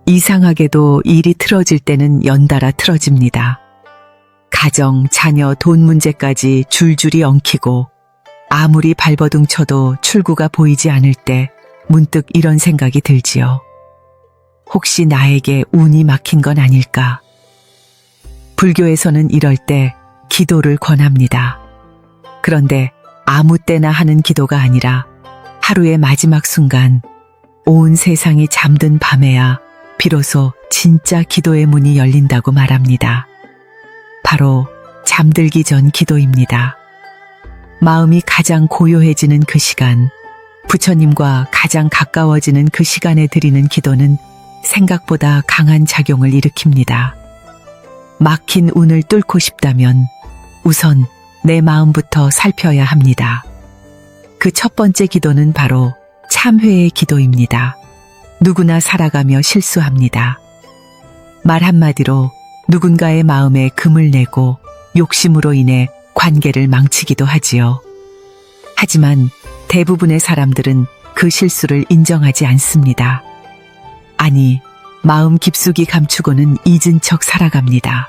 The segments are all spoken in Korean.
이상하게도 일이 틀어질 때는 연달아 틀어집니다. 가정, 자녀, 돈 문제까지 줄줄이 엉키고 아무리 발버둥 쳐도 출구가 보이지 않을 때 문득 이런 생각이 들지요. 혹시 나에게 운이 막힌 건 아닐까? 불교에서는 이럴 때 기도를 권합니다. 그런데 아무 때나 하는 기도가 아니라 하루의 마지막 순간 온 세상이 잠든 밤에야 비로소 진짜 기도의 문이 열린다고 말합니다. 바로 잠들기 전 기도입니다. 마음이 가장 고요해지는 그 시간, 부처님과 가장 가까워지는 그 시간에 드리는 기도는 생각보다 강한 작용을 일으킵니다. 막힌 운을 뚫고 싶다면 우선 내 마음부터 살펴야 합니다. 그 첫 번째 기도는 바로 참회의 기도입니다. 누구나 살아가며 실수합니다. 말 한마디로 누군가의 마음에 금을 내고 욕심으로 인해 관계를 망치기도 하지요. 하지만 대부분의 사람들은 그 실수를 인정하지 않습니다. 아니, 마음 깊숙이 감추고는 잊은 척 살아갑니다.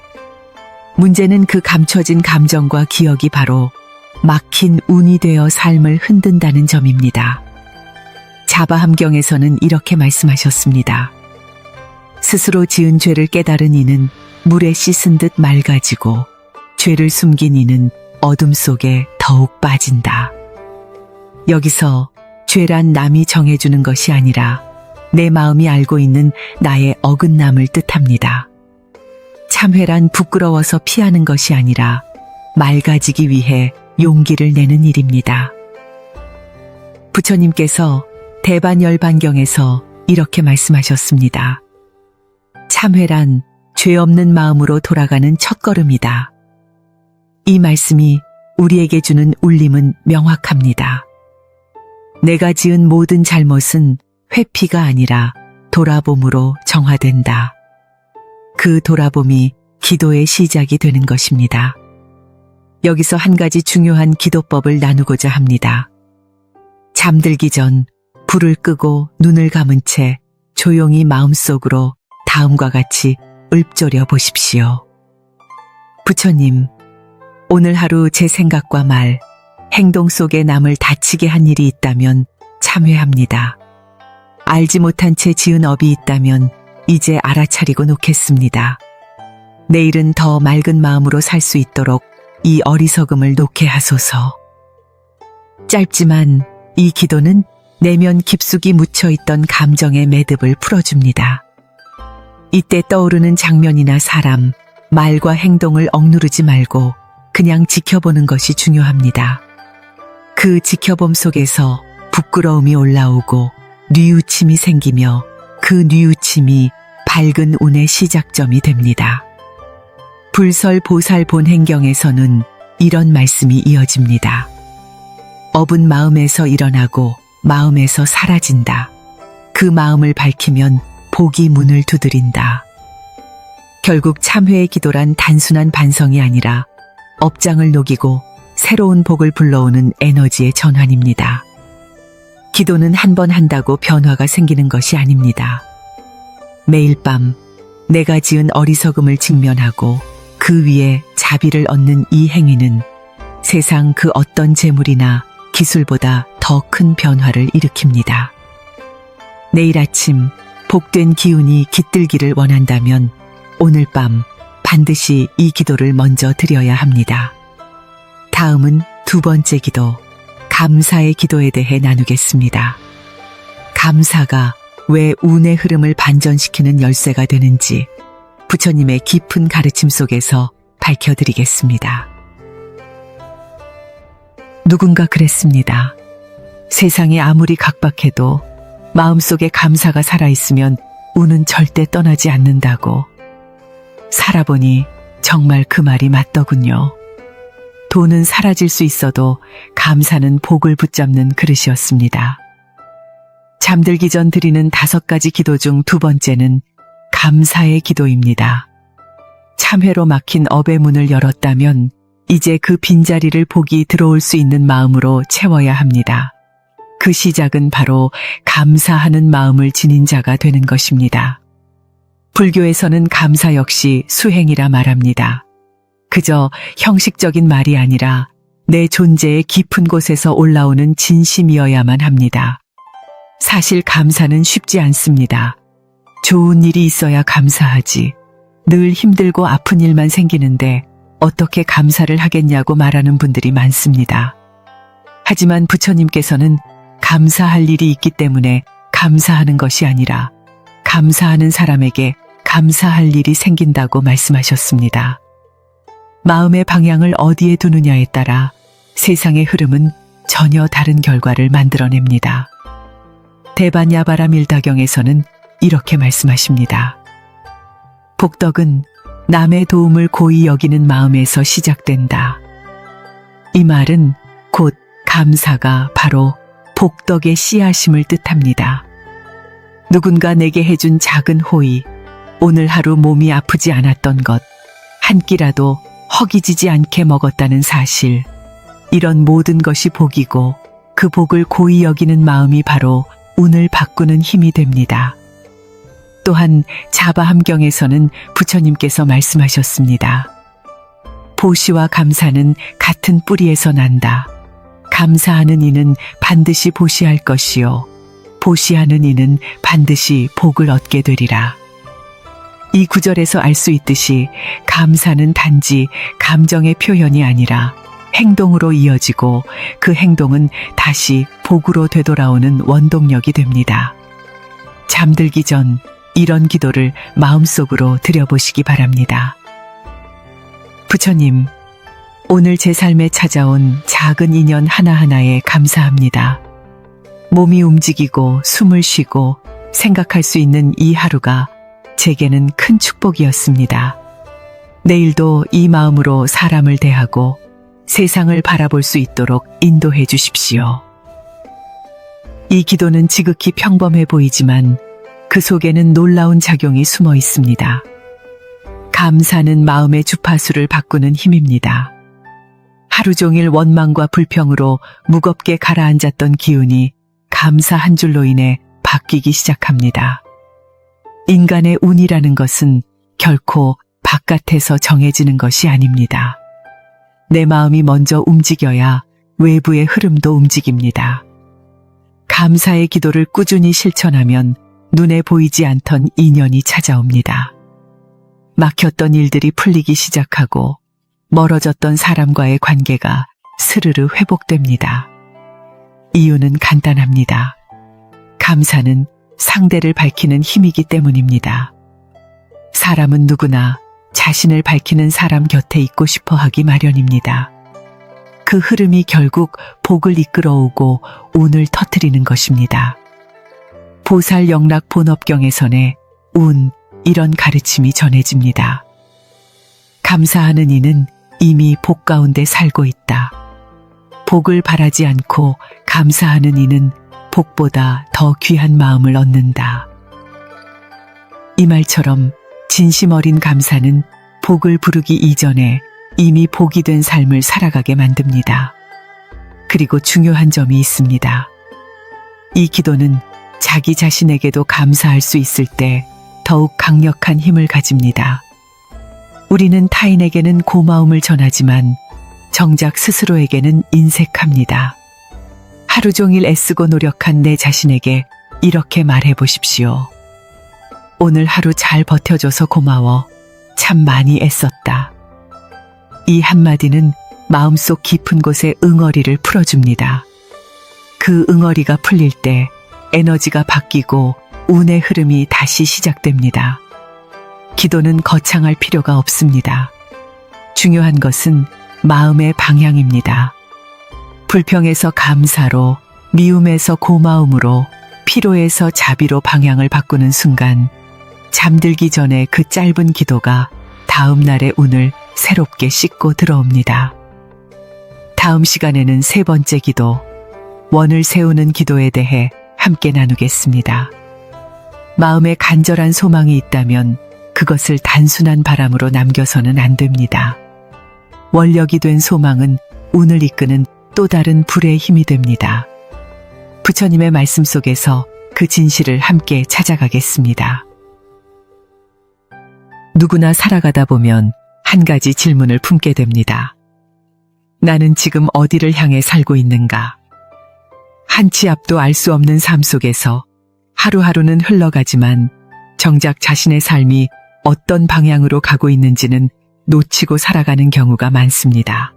문제는 그 감춰진 감정과 기억이 바로 막힌 운이 되어 삶을 흔든다는 점입니다. 자바함경에서는 이렇게 말씀하셨습니다. 스스로 지은 죄를 깨달은 이는 물에 씻은 듯 맑아지고 죄를 숨긴 이는 어둠 속에 더욱 빠진다. 여기서 죄란 남이 정해주는 것이 아니라 내 마음이 알고 있는 나의 어긋남을 뜻합니다. 참회란 부끄러워서 피하는 것이 아니라 맑아지기 위해 용기를 내는 일입니다. 부처님께서 대반열반경에서 이렇게 말씀하셨습니다. 참회란 죄 없는 마음으로 돌아가는 첫걸음이다. 이 말씀이 우리에게 주는 울림은 명확합니다. 내가 지은 모든 잘못은 회피가 아니라 돌아봄으로 정화된다. 그 돌아봄이 기도의 시작이 되는 것입니다. 여기서 한 가지 중요한 기도법을 나누고자 합니다. 잠들기 전 불을 끄고 눈을 감은 채 조용히 마음속으로 다음과 같이 읊조려 보십시오. 부처님, 오늘 하루 제 생각과 말, 행동 속에 남을 다치게 한 일이 있다면 참회합니다. 알지 못한 채 지은 업이 있다면 이제 알아차리고 놓겠습니다. 내일은 더 맑은 마음으로 살 수 있도록 이 어리석음을 놓게 하소서. 짧지만 이 기도는 내면 깊숙이 묻혀있던 감정의 매듭을 풀어줍니다. 이때 떠오르는 장면이나 사람, 말과 행동을 억누르지 말고 그냥 지켜보는 것이 중요합니다. 그 지켜봄 속에서 부끄러움이 올라오고 뉘우침이 생기며 그 뉘우침이 밝은 운의 시작점이 됩니다. 불설보살본행경에서는 이런 말씀이 이어집니다. 업은 마음에서 일어나고 마음에서 사라진다. 그 마음을 밝히면 복이 문을 두드린다. 결국 참회의 기도란 단순한 반성이 아니라 업장을 녹이고 새로운 복을 불러오는 에너지의 전환입니다. 기도는 한 번 한다고 변화가 생기는 것이 아닙니다. 매일 밤 내가 지은 어리석음을 직면하고 그 위에 자비를 얻는 이 행위는 세상 그 어떤 재물이나 기술보다 더 큰 변화를 일으킵니다. 내일 아침 복된 기운이 깃들기를 원한다면 오늘 밤 반드시 이 기도를 먼저 드려야 합니다. 다음은 두 번째 기도, 감사의 기도에 대해 나누겠습니다. 감사가 왜 운의 흐름을 반전시키는 열쇠가 되는지 부처님의 깊은 가르침 속에서 밝혀드리겠습니다. 누군가 그랬습니다. 세상이 아무리 각박해도 마음속에 감사가 살아있으면 운은 절대 떠나지 않는다고. 살아보니 정말 그 말이 맞더군요. 돈은 사라질 수 있어도 감사는 복을 붙잡는 그릇이었습니다. 잠들기 전 드리는 5가지 기도 중 두 번째는 감사의 기도입니다. 참회로 막힌 업의 문을 열었다면 이제 그 빈자리를 복이 들어올 수 있는 마음으로 채워야 합니다. 그 시작은 바로 감사하는 마음을 지닌 자가 되는 것입니다. 불교에서는 감사 역시 수행이라 말합니다. 그저 형식적인 말이 아니라 내 존재의 깊은 곳에서 올라오는 진심이어야만 합니다. 사실 감사는 쉽지 않습니다. 좋은 일이 있어야 감사하지. 늘 힘들고 아픈 일만 생기는데 어떻게 감사를 하겠냐고 말하는 분들이 많습니다. 하지만 부처님께서는 감사할 일이 있기 때문에 감사하는 것이 아니라 감사하는 사람에게 감사할 일이 생긴다고 말씀하셨습니다. 마음의 방향을 어디에 두느냐에 따라 세상의 흐름은 전혀 다른 결과를 만들어냅니다. 대반야바라 밀다경에서는 이렇게 말씀하십니다. 복덕은 남의 도움을 고이 여기는 마음에서 시작된다. 이 말은 곧 감사가 바로 복덕의 씨앗임을 뜻합니다. 누군가 내게 해준 작은 호의, 오늘 하루 몸이 아프지 않았던 것, 한 끼라도 허기지지 않게 먹었다는 사실, 이런 모든 것이 복이고 그 복을 고이 여기는 마음이 바로 운을 바꾸는 힘이 됩니다. 또한 자바함경에서는 부처님께서 말씀하셨습니다. 보시와 감사는 같은 뿌리에서 난다. 감사하는 이는 반드시 보시할 것이요. 보시하는 이는 반드시 복을 얻게 되리라. 이 구절에서 알 수 있듯이 감사는 단지 감정의 표현이 아니라 행동으로 이어지고 그 행동은 다시 복으로 되돌아오는 원동력이 됩니다. 잠들기 전 이런 기도를 마음속으로 들여보시기 바랍니다. 부처님, 오늘 제 삶에 찾아온 작은 인연 하나하나에 감사합니다. 몸이 움직이고 숨을 쉬고 생각할 수 있는 이 하루가 제게는 큰 축복이었습니다. 내일도 이 마음으로 사람을 대하고 세상을 바라볼 수 있도록 인도해 주십시오. 이 기도는 지극히 평범해 보이지만 그 속에는 놀라운 작용이 숨어 있습니다. 감사는 마음의 주파수를 바꾸는 힘입니다. 하루 종일 원망과 불평으로 무겁게 가라앉았던 기운이 감사 한 줄로 인해 바뀌기 시작합니다. 인간의 운이라는 것은 결코 바깥에서 정해지는 것이 아닙니다. 내 마음이 먼저 움직여야 외부의 흐름도 움직입니다. 감사의 기도를 꾸준히 실천하면 눈에 보이지 않던 인연이 찾아옵니다. 막혔던 일들이 풀리기 시작하고 멀어졌던 사람과의 관계가 스르르 회복됩니다. 이유는 간단합니다. 감사는 상대를 밝히는 힘이기 때문입니다. 사람은 누구나 자신을 밝히는 사람 곁에 있고 싶어 하기 마련입니다. 그 흐름이 결국 복을 이끌어오고 운을 터뜨리는 것입니다. 보살영락 본업경에서의 운, 이런 가르침이 전해집니다. 감사하는 이는 이미 복 가운데 살고 있다. 복을 바라지 않고 감사하는 이는 복보다 더 귀한 마음을 얻는다. 이 말처럼 진심 어린 감사는 복을 부르기 이전에 이미 복이 된 삶을 살아가게 만듭니다. 그리고 중요한 점이 있습니다. 이 기도는 자기 자신에게도 감사할 수 있을 때 더욱 강력한 힘을 가집니다. 우리는 타인에게는 고마움을 전하지만 정작 스스로에게는 인색합니다. 하루 종일 애쓰고 노력한 내 자신에게 이렇게 말해 보십시오. 오늘 하루 잘 버텨줘서 고마워. 참 많이 애썼다. 이 한마디는 마음속 깊은 곳에 응어리를 풀어줍니다. 그 응어리가 풀릴 때 에너지가 바뀌고 운의 흐름이 다시 시작됩니다. 기도는 거창할 필요가 없습니다. 중요한 것은 마음의 방향입니다. 불평에서 감사로, 미움에서 고마움으로, 피로에서 자비로 방향을 바꾸는 순간 잠들기 전에 그 짧은 기도가 다음 날의 운을 새롭게 씻고 들어옵니다. 다음 시간에는 세 번째 기도, 원을 세우는 기도에 대해 함께 나누겠습니다. 마음에 간절한 소망이 있다면 그것을 단순한 바람으로 남겨서는 안 됩니다. 원력이 된 소망은 운을 이끄는 또 다른 불의 힘이 됩니다. 부처님의 말씀 속에서 그 진실을 함께 찾아가겠습니다. 누구나 살아가다 보면 한 가지 질문을 품게 됩니다. 나는 지금 어디를 향해 살고 있는가? 한 치 앞도 알 수 없는 삶 속에서 하루하루는 흘러가지만 정작 자신의 삶이 어떤 방향으로 가고 있는지는 놓치고 살아가는 경우가 많습니다.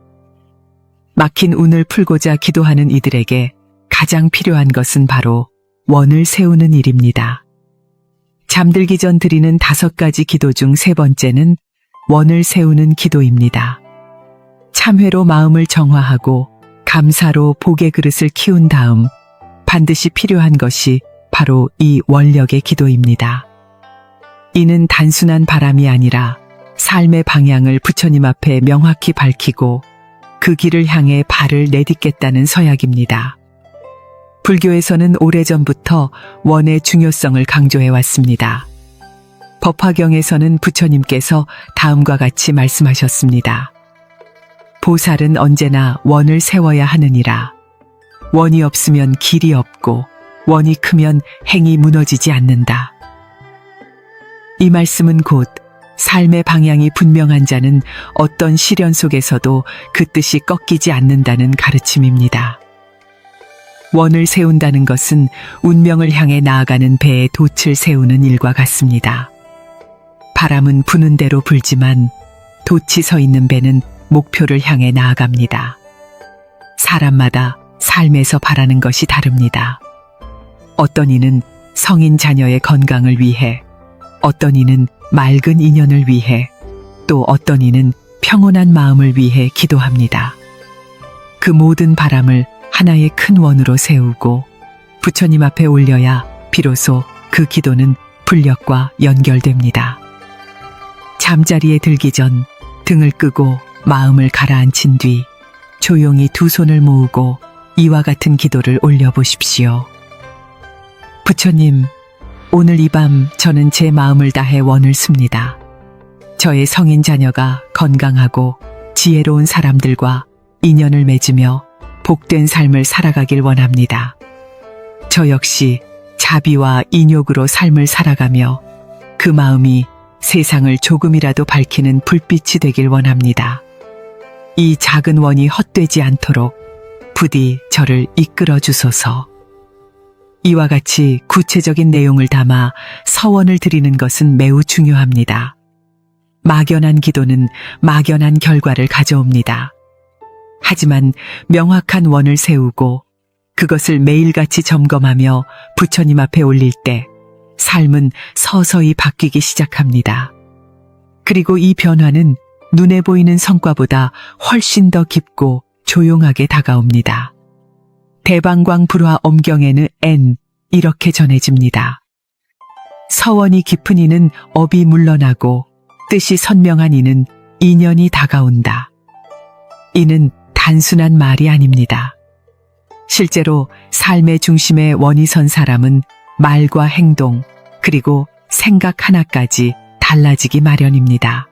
막힌 운을 풀고자 기도하는 이들에게 가장 필요한 것은 바로 원을 세우는 일입니다. 잠들기 전 드리는 5가지 기도 중 3번째는 원을 세우는 기도입니다. 참회로 마음을 정화하고 감사로 복의 그릇을 키운 다음 반드시 필요한 것이 바로 이 원력의 기도입니다. 이는 단순한 바람이 아니라 삶의 방향을 부처님 앞에 명확히 밝히고 그 길을 향해 발을 내딛겠다는 서약입니다. 불교에서는 오래전부터 원의 중요성을 강조해 왔습니다. 법화경에서는 부처님께서 다음과 같이 말씀하셨습니다. 보살은 언제나 원을 세워야 하느니라. 원이 없으면 길이 없고 원이 크면 행이 무너지지 않는다. 이 말씀은 곧 삶의 방향이 분명한 자는 어떤 시련 속에서도 그 뜻이 꺾이지 않는다는 가르침입니다. 원을 세운다는 것은 운명을 향해 나아가는 배에 돛을 세우는 일과 같습니다. 바람은 부는 대로 불지만 돛이 서 있는 배는 목표를 향해 나아갑니다. 사람마다 삶에서 바라는 것이 다릅니다. 어떤 이는 성인 자녀의 건강을 위해, 어떤 이는 맑은 인연을 위해, 또 어떤 이는 평온한 마음을 위해 기도합니다. 그 모든 바람을 하나의 큰 원으로 세우고 부처님 앞에 올려야 비로소 그 기도는 불력과 연결됩니다. 잠자리에 들기 전 등을 끄고 마음을 가라앉힌 뒤 조용히 2 손을 모으고 이와 같은 기도를 올려보십시오. 부처님, 오늘 이 밤 저는 제 마음을 다해 원을 씁니다. 저의 성인 자녀가 건강하고 지혜로운 사람들과 인연을 맺으며 복된 삶을 살아가길 원합니다. 저 역시 자비와 인욕으로 삶을 살아가며 그 마음이 세상을 조금이라도 밝히는 불빛이 되길 원합니다. 이 작은 원이 헛되지 않도록 부디 저를 이끌어 주소서. 이와 같이 구체적인 내용을 담아 서원을 드리는 것은 매우 중요합니다. 막연한 기도는 막연한 결과를 가져옵니다. 하지만 명확한 원을 세우고 그것을 매일같이 점검하며 부처님 앞에 올릴 때 삶은 서서히 바뀌기 시작합니다. 그리고 이 변화는 눈에 보이는 성과보다 훨씬 더 깊고 조용하게 다가옵니다. 대방광 불화 엄경에는 N 이렇게 전해집니다. 서원이 깊은 이는 업이 물러나고 뜻이 선명한 이는 인연이 다가온다. 이는 단순한 말이 아닙니다. 실제로 삶의 중심에 원이 선 사람은 말과 행동 그리고 생각 하나까지 달라지기 마련입니다.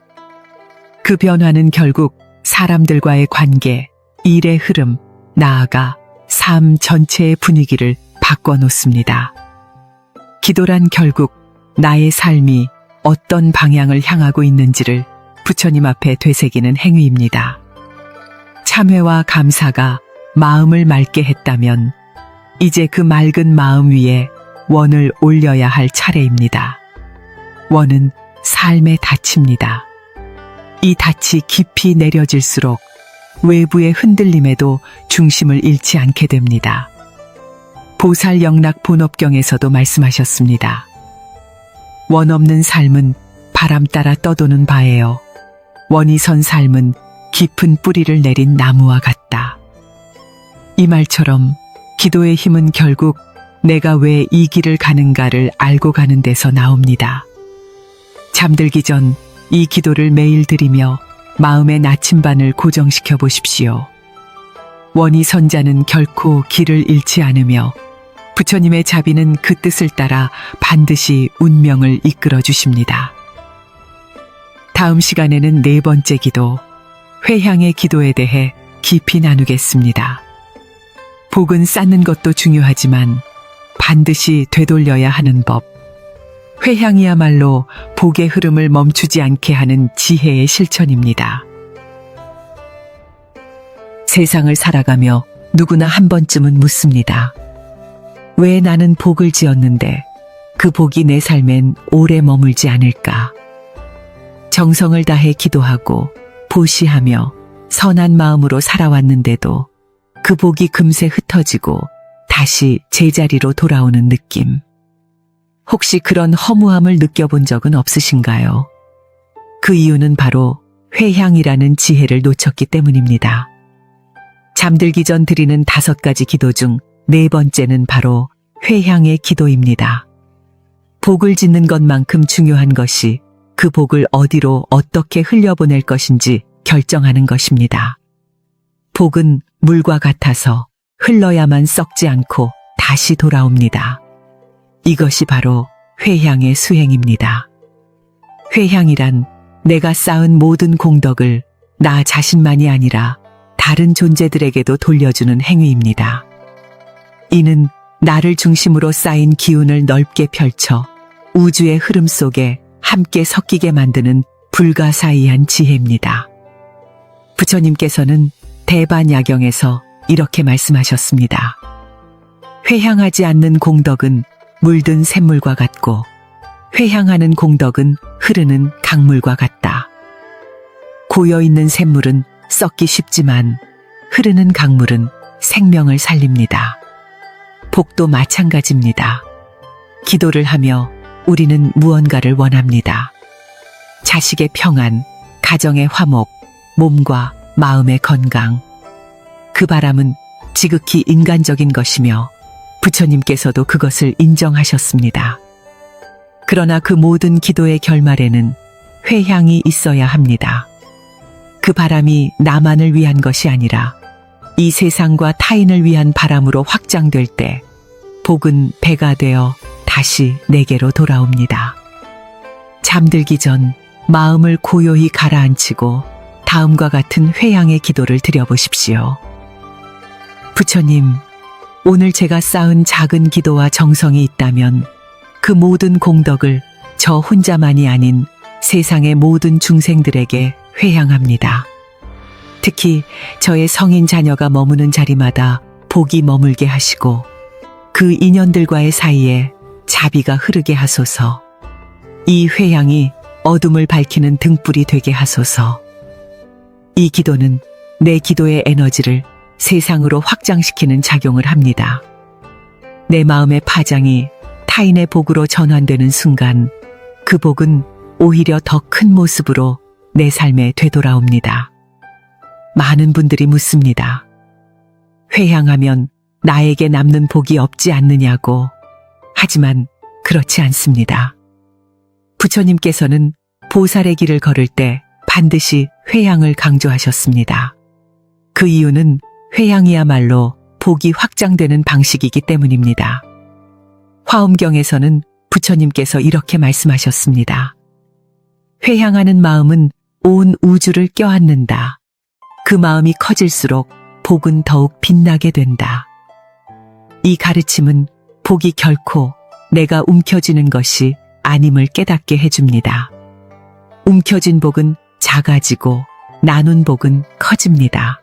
그 변화는 결국 사람들과의 관계, 일의 흐름, 나아가 삶 전체의 분위기를 바꿔놓습니다. 기도란 결국 나의 삶이 어떤 방향을 향하고 있는지를 부처님 앞에 되새기는 행위입니다. 참회와 감사가 마음을 맑게 했다면 이제 그 맑은 마음 위에 원을 올려야 할 차례입니다. 원은 삶의 닻입니다. 이 닻이 깊이 내려질수록 외부의 흔들림에도 중심을 잃지 않게 됩니다. 보살영락 본업경에서도 말씀하셨습니다. 원 없는 삶은 바람 따라 떠도는 바예요. 원이 선 삶은 깊은 뿌리를 내린 나무와 같다. 이 말처럼 기도의 힘은 결국 내가 왜 이 길을 가는가를 알고 가는 데서 나옵니다. 잠들기 전 이 기도를 매일 드리며 마음의 나침반을 고정시켜 보십시오. 원이 선 자는 결코 길을 잃지 않으며 부처님의 자비는 그 뜻을 따라 반드시 운명을 이끌어 주십니다. 다음 시간에는 4번째 기도, 회향의 기도에 대해 깊이 나누겠습니다. 복은 쌓는 것도 중요하지만 반드시 되돌려야 하는 법. 회향이야말로 복의 흐름을 멈추지 않게 하는 지혜의 실천입니다. 세상을 살아가며 누구나 한 번쯤은 묻습니다. 왜 나는 복을 지었는데 그 복이 내 삶엔 오래 머물지 않을까? 정성을 다해 기도하고 보시하며 선한 마음으로 살아왔는데도 그 복이 금세 흩어지고 다시 제자리로 돌아오는 느낌. 혹시 그런 허무함을 느껴본 적은 없으신가요? 그 이유는 바로 회향이라는 지혜를 놓쳤기 때문입니다. 잠들기 전 드리는 5가지 기도 중 4번째는 바로 회향의 기도입니다. 복을 짓는 것만큼 중요한 것이 그 복을 어디로 어떻게 흘려보낼 것인지 결정하는 것입니다. 복은 물과 같아서 흘러야만 썩지 않고 다시 돌아옵니다. 이것이 바로 회향의 수행입니다. 회향이란 내가 쌓은 모든 공덕을 나 자신만이 아니라 다른 존재들에게도 돌려주는 행위입니다. 이는 나를 중심으로 쌓인 기운을 넓게 펼쳐 우주의 흐름 속에 함께 섞이게 만드는 불가사의한 지혜입니다. 부처님께서는 대반야경에서 이렇게 말씀하셨습니다. 회향하지 않는 공덕은 물든 샘물과 같고 회향하는 공덕은 흐르는 강물과 같다. 고여있는 샘물은 썩기 쉽지만 흐르는 강물은 생명을 살립니다. 복도 마찬가지입니다. 기도를 하며 우리는 무언가를 원합니다. 자식의 평안, 가정의 화목, 몸과 마음의 건강. 그 바람은 지극히 인간적인 것이며 부처님께서도 그것을 인정하셨습니다. 그러나 그 모든 기도의 결말에는 회향이 있어야 합니다. 그 바람이 나만을 위한 것이 아니라 이 세상과 타인을 위한 바람으로 확장될 때 복은 배가 되어 다시 내게로 돌아옵니다. 잠들기 전 마음을 고요히 가라앉히고 다음과 같은 회향의 기도를 드려보십시오. 부처님, 오늘 제가 쌓은 작은 기도와 정성이 있다면 그 모든 공덕을 저 혼자만이 아닌 세상의 모든 중생들에게 회향합니다. 특히 저의 성인 자녀가 머무는 자리마다 복이 머물게 하시고 그 인연들과의 사이에 자비가 흐르게 하소서. 이 회향이 어둠을 밝히는 등불이 되게 하소서. 이 기도는 내 기도의 에너지를 세상으로 확장시키는 작용을 합니다. 내 마음의 파장이 타인의 복으로 전환되는 순간 그 복은 오히려 더 큰 모습으로 내 삶에 되돌아옵니다. 많은 분들이 묻습니다. 회향하면 나에게 남는 복이 없지 않느냐고. 하지만 그렇지 않습니다. 부처님께서는 보살의 길을 걸을 때 반드시 회향을 강조하셨습니다. 그 이유는 회향이야말로 복이 확장되는 방식이기 때문입니다. 화엄경에서는 부처님께서 이렇게 말씀하셨습니다. 회향하는 마음은 온 우주를 껴안는다. 그 마음이 커질수록 복은 더욱 빛나게 된다. 이 가르침은 복이 결코 내가 움켜쥐는 것이 아님을 깨닫게 해줍니다. 움켜쥔 복은 작아지고 나눈 복은 커집니다.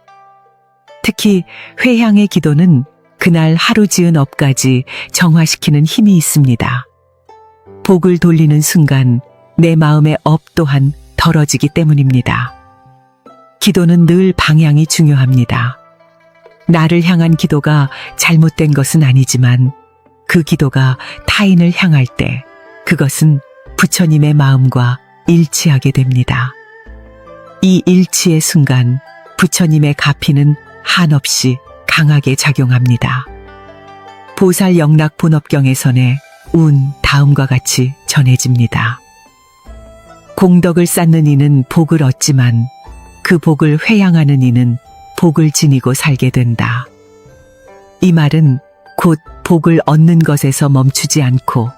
특히 회향의 기도는 그날 하루 지은 업까지 정화시키는 힘이 있습니다. 복을 돌리는 순간 내 마음의 업 또한 덜어지기 때문입니다. 기도는 늘 방향이 중요합니다. 나를 향한 기도가 잘못된 것은 아니지만 그 기도가 타인을 향할 때 그것은 부처님의 마음과 일치하게 됩니다. 이 일치의 순간 부처님의 가피는 한없이 강하게 작용합니다. 보살 영락 본업경에서의 운 다음과 같이 전해집니다. 공덕을 쌓는 이는 복을 얻지만 그 복을 회향하는 이는 복을 지니고 살게 된다. 이 말은 곧 복을 얻는 것에서 멈추지 않고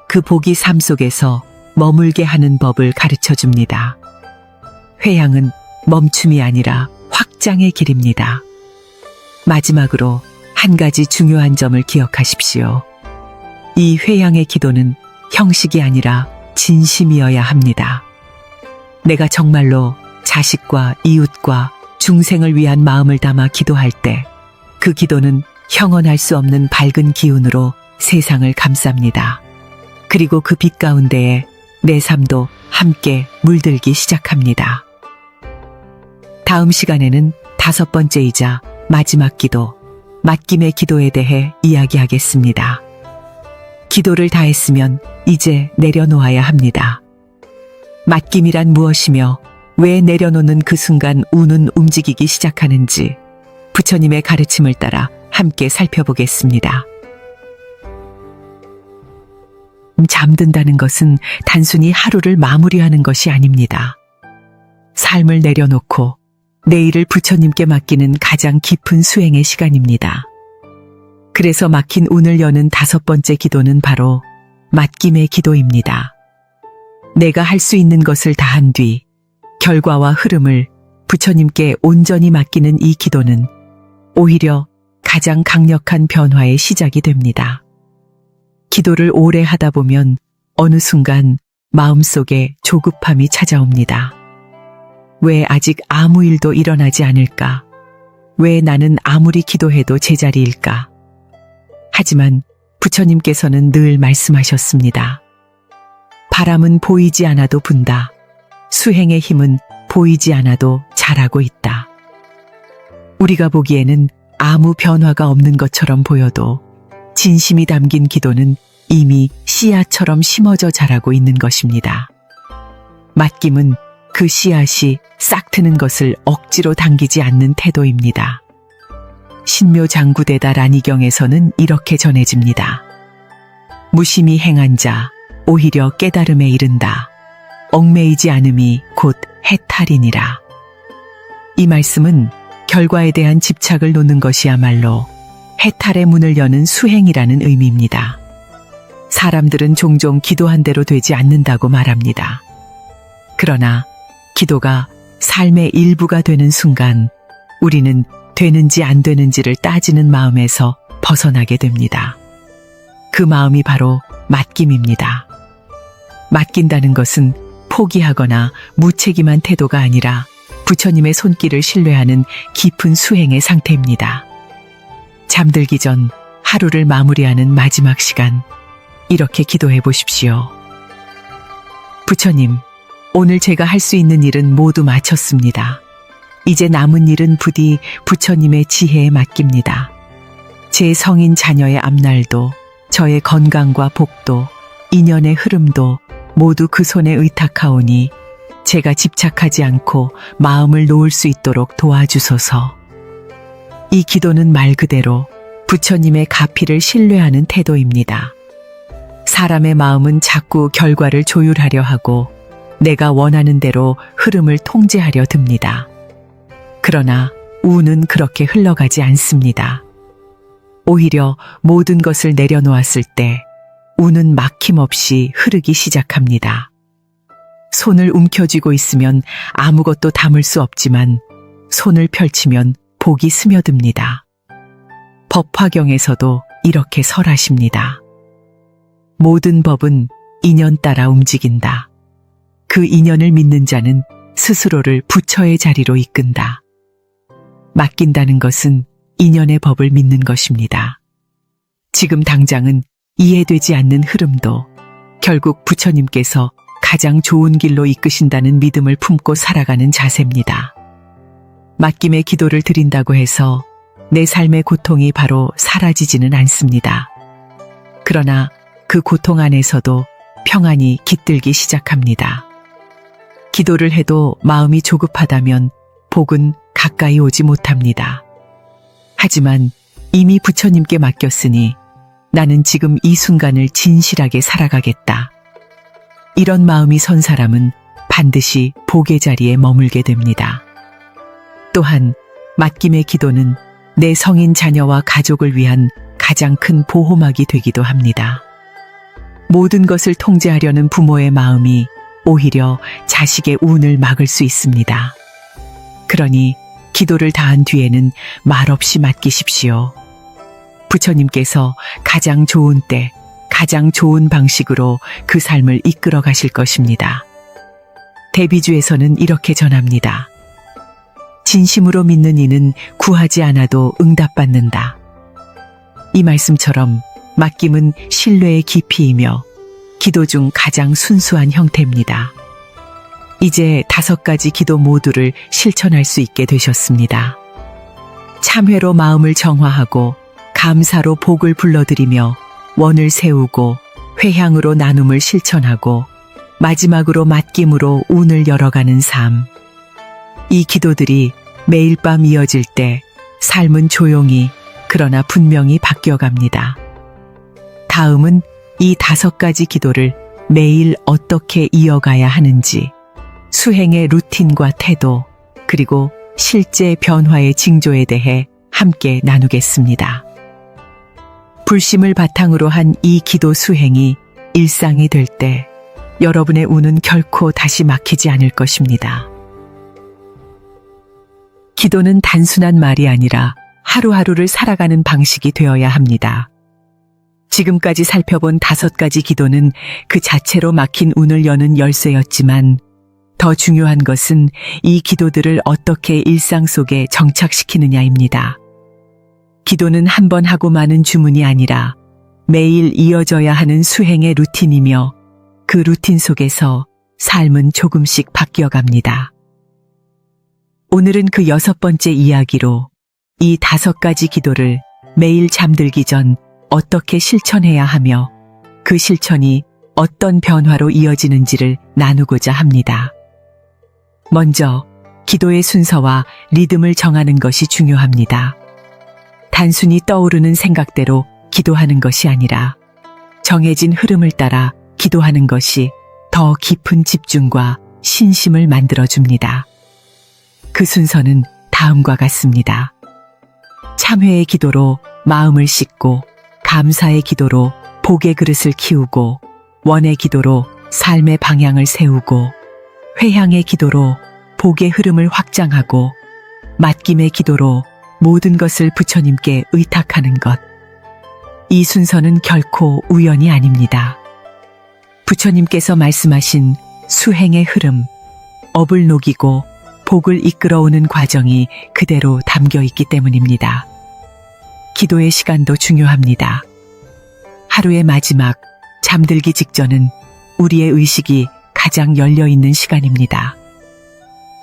그 복이 삶 속에서 머물게 하는 법을 가르쳐 줍니다. 회향은 멈춤이 아니라 확장의 길입니다. 마지막으로 한 가지 중요한 점을 기억하십시오. 이 회양의 기도는 형식이 아니라 진심이어야 합니다. 내가 정말로 자식과 이웃과 중생을 위한 마음을 담아 기도할 때 그 기도는 형언할 수 없는 밝은 기운으로 세상을 감쌉니다. 그리고 그 빛 가운데에 내 삶도 함께 물들기 시작합니다. 다음 시간에는 5번째이자 마지막 기도, 맡김의 기도에 대해 이야기하겠습니다. 기도를 다했으면 이제 내려놓아야 합니다. 맡김이란 무엇이며 왜 내려놓는 그 순간 운은 움직이기 시작하는지 부처님의 가르침을 따라 함께 살펴보겠습니다. 잠든다는 것은 단순히 하루를 마무리하는 것이 아닙니다. 삶을 내려놓고 내일을 부처님께 맡기는 가장 깊은 수행의 시간입니다. 그래서 막힌 운을 여는 5번째 기도는 바로 맡김의 기도입니다. 내가 할 수 있는 것을 다한 뒤 결과와 흐름을 부처님께 온전히 맡기는 이 기도는 오히려 가장 강력한 변화의 시작이 됩니다. 기도를 오래 하다 보면 어느 순간 마음속에 조급함이 찾아옵니다. 왜 아직 아무 일도 일어나지 않을까? 왜 나는 아무리 기도해도 제자리일까? 하지만 부처님께서는 늘 말씀하셨습니다. 바람은 보이지 않아도 분다. 수행의 힘은 보이지 않아도 자라고 있다. 우리가 보기에는 아무 변화가 없는 것처럼 보여도 진심이 담긴 기도는 이미 씨앗처럼 심어져 자라고 있는 것입니다. 맡김은 그 씨앗이 싹 트는 것을 억지로 당기지 않는 태도입니다. 신묘장구대다 란이경에서는 이렇게 전해집니다. 무심히 행한 자 오히려 깨달음에 이른다. 얽매이지 않음이 곧 해탈이니라. 이 말씀은 결과에 대한 집착을 놓는 것이야말로 해탈의 문을 여는 수행이라는 의미입니다. 사람들은 종종 기도한 대로 되지 않는다고 말합니다. 그러나 기도가 삶의 일부가 되는 순간 우리는 되는지 안 되는지를 따지는 마음에서 벗어나게 됩니다. 그 마음이 바로 맡김입니다. 맡긴다는 것은 포기하거나 무책임한 태도가 아니라 부처님의 손길을 신뢰하는 깊은 수행의 상태입니다. 잠들기 전 하루를 마무리하는 마지막 시간, 이렇게 기도해 보십시오. 부처님, 오늘 제가 할 수 있는 일은 모두 마쳤습니다. 이제 남은 일은 부디 부처님의 지혜에 맡깁니다. 제 성인 자녀의 앞날도, 저의 건강과 복도, 인연의 흐름도 모두 그 손에 의탁하오니 제가 집착하지 않고 마음을 놓을 수 있도록 도와주소서. 이 기도는 말 그대로 부처님의 가피를 신뢰하는 태도입니다. 사람의 마음은 자꾸 결과를 조율하려 하고 내가 원하는 대로 흐름을 통제하려 듭니다. 그러나 운은 그렇게 흘러가지 않습니다. 오히려 모든 것을 내려놓았을 때 운은 막힘없이 흐르기 시작합니다. 손을 움켜쥐고 있으면 아무것도 담을 수 없지만 손을 펼치면 복이 스며듭니다. 법화경에서도 이렇게 설하십니다. 모든 법은 인연 따라 움직인다. 그 인연을 믿는 자는 스스로를 부처의 자리로 이끈다. 맡긴다는 것은 인연의 법을 믿는 것입니다. 지금 당장은 이해되지 않는 흐름도 결국 부처님께서 가장 좋은 길로 이끄신다는 믿음을 품고 살아가는 자세입니다. 맡김의 기도를 드린다고 해서 내 삶의 고통이 바로 사라지지는 않습니다. 그러나 그 고통 안에서도 평안이 깃들기 시작합니다. 기도를 해도 마음이 조급하다면 복은 가까이 오지 못합니다. 하지만 이미 부처님께 맡겼으니 나는 지금 이 순간을 진실하게 살아가겠다. 이런 마음이 선 사람은 반드시 복의 자리에 머물게 됩니다. 또한 맡김의 기도는 내 성인 자녀와 가족을 위한 가장 큰 보호막이 되기도 합니다. 모든 것을 통제하려는 부모의 마음이 오히려 자식의 운을 막을 수 있습니다. 그러니 기도를 다한 뒤에는 말없이 맡기십시오. 부처님께서 가장 좋은 때, 가장 좋은 방식으로 그 삶을 이끌어 가실 것입니다. 대비주에서는 이렇게 전합니다. 진심으로 믿는 이는 구하지 않아도 응답받는다. 이 말씀처럼 맡김은 신뢰의 깊이이며 기도 중 가장 순수한 형태입니다. 이제 5가지 기도 모두를 실천할 수 있게 되셨습니다. 참회로 마음을 정화하고 감사로 복을 불러들이며 원을 세우고 회향으로 나눔을 실천하고 마지막으로 맡김으로 운을 열어가는 삶. 이 기도들이 매일 밤 이어질 때 삶은 조용히 그러나 분명히 바뀌어갑니다. 다음은 이 5가지 기도를 매일 어떻게 이어가야 하는지, 수행의 루틴과 태도, 그리고 실제 변화의 징조에 대해 함께 나누겠습니다. 불심을 바탕으로 한 이 기도 수행이 일상이 될 때 여러분의 운은 결코 다시 막히지 않을 것입니다. 기도는 단순한 말이 아니라 하루하루를 살아가는 방식이 되어야 합니다. 지금까지 살펴본 5가지 기도는 그 자체로 막힌 운을 여는 열쇠였지만 더 중요한 것은 이 기도들을 어떻게 일상 속에 정착시키느냐입니다. 기도는 한 번 하고 마는 주문이 아니라 매일 이어져야 하는 수행의 루틴이며 그 루틴 속에서 삶은 조금씩 바뀌어갑니다. 오늘은 그 6번째 이야기로 이 5가지 기도를 매일 잠들기 전 어떻게 실천해야 하며 그 실천이 어떤 변화로 이어지는지를 나누고자 합니다. 먼저 기도의 순서와 리듬을 정하는 것이 중요합니다. 단순히 떠오르는 생각대로 기도하는 것이 아니라 정해진 흐름을 따라 기도하는 것이 더 깊은 집중과 신심을 만들어줍니다. 그 순서는 다음과 같습니다. 참회의 기도로 마음을 씻고, 감사의 기도로 복의 그릇을 키우고, 원의 기도로 삶의 방향을 세우고, 회향의 기도로 복의 흐름을 확장하고, 맡김의 기도로 모든 것을 부처님께 의탁하는 것. 이 순서는 결코 우연이 아닙니다. 부처님께서 말씀하신 수행의 흐름, 업을 녹이고 복을 이끌어오는 과정이 그대로 담겨 있기 때문입니다. 기도의 시간도 중요합니다. 하루의 마지막, 잠들기 직전은 우리의 의식이 가장 열려있는 시간입니다.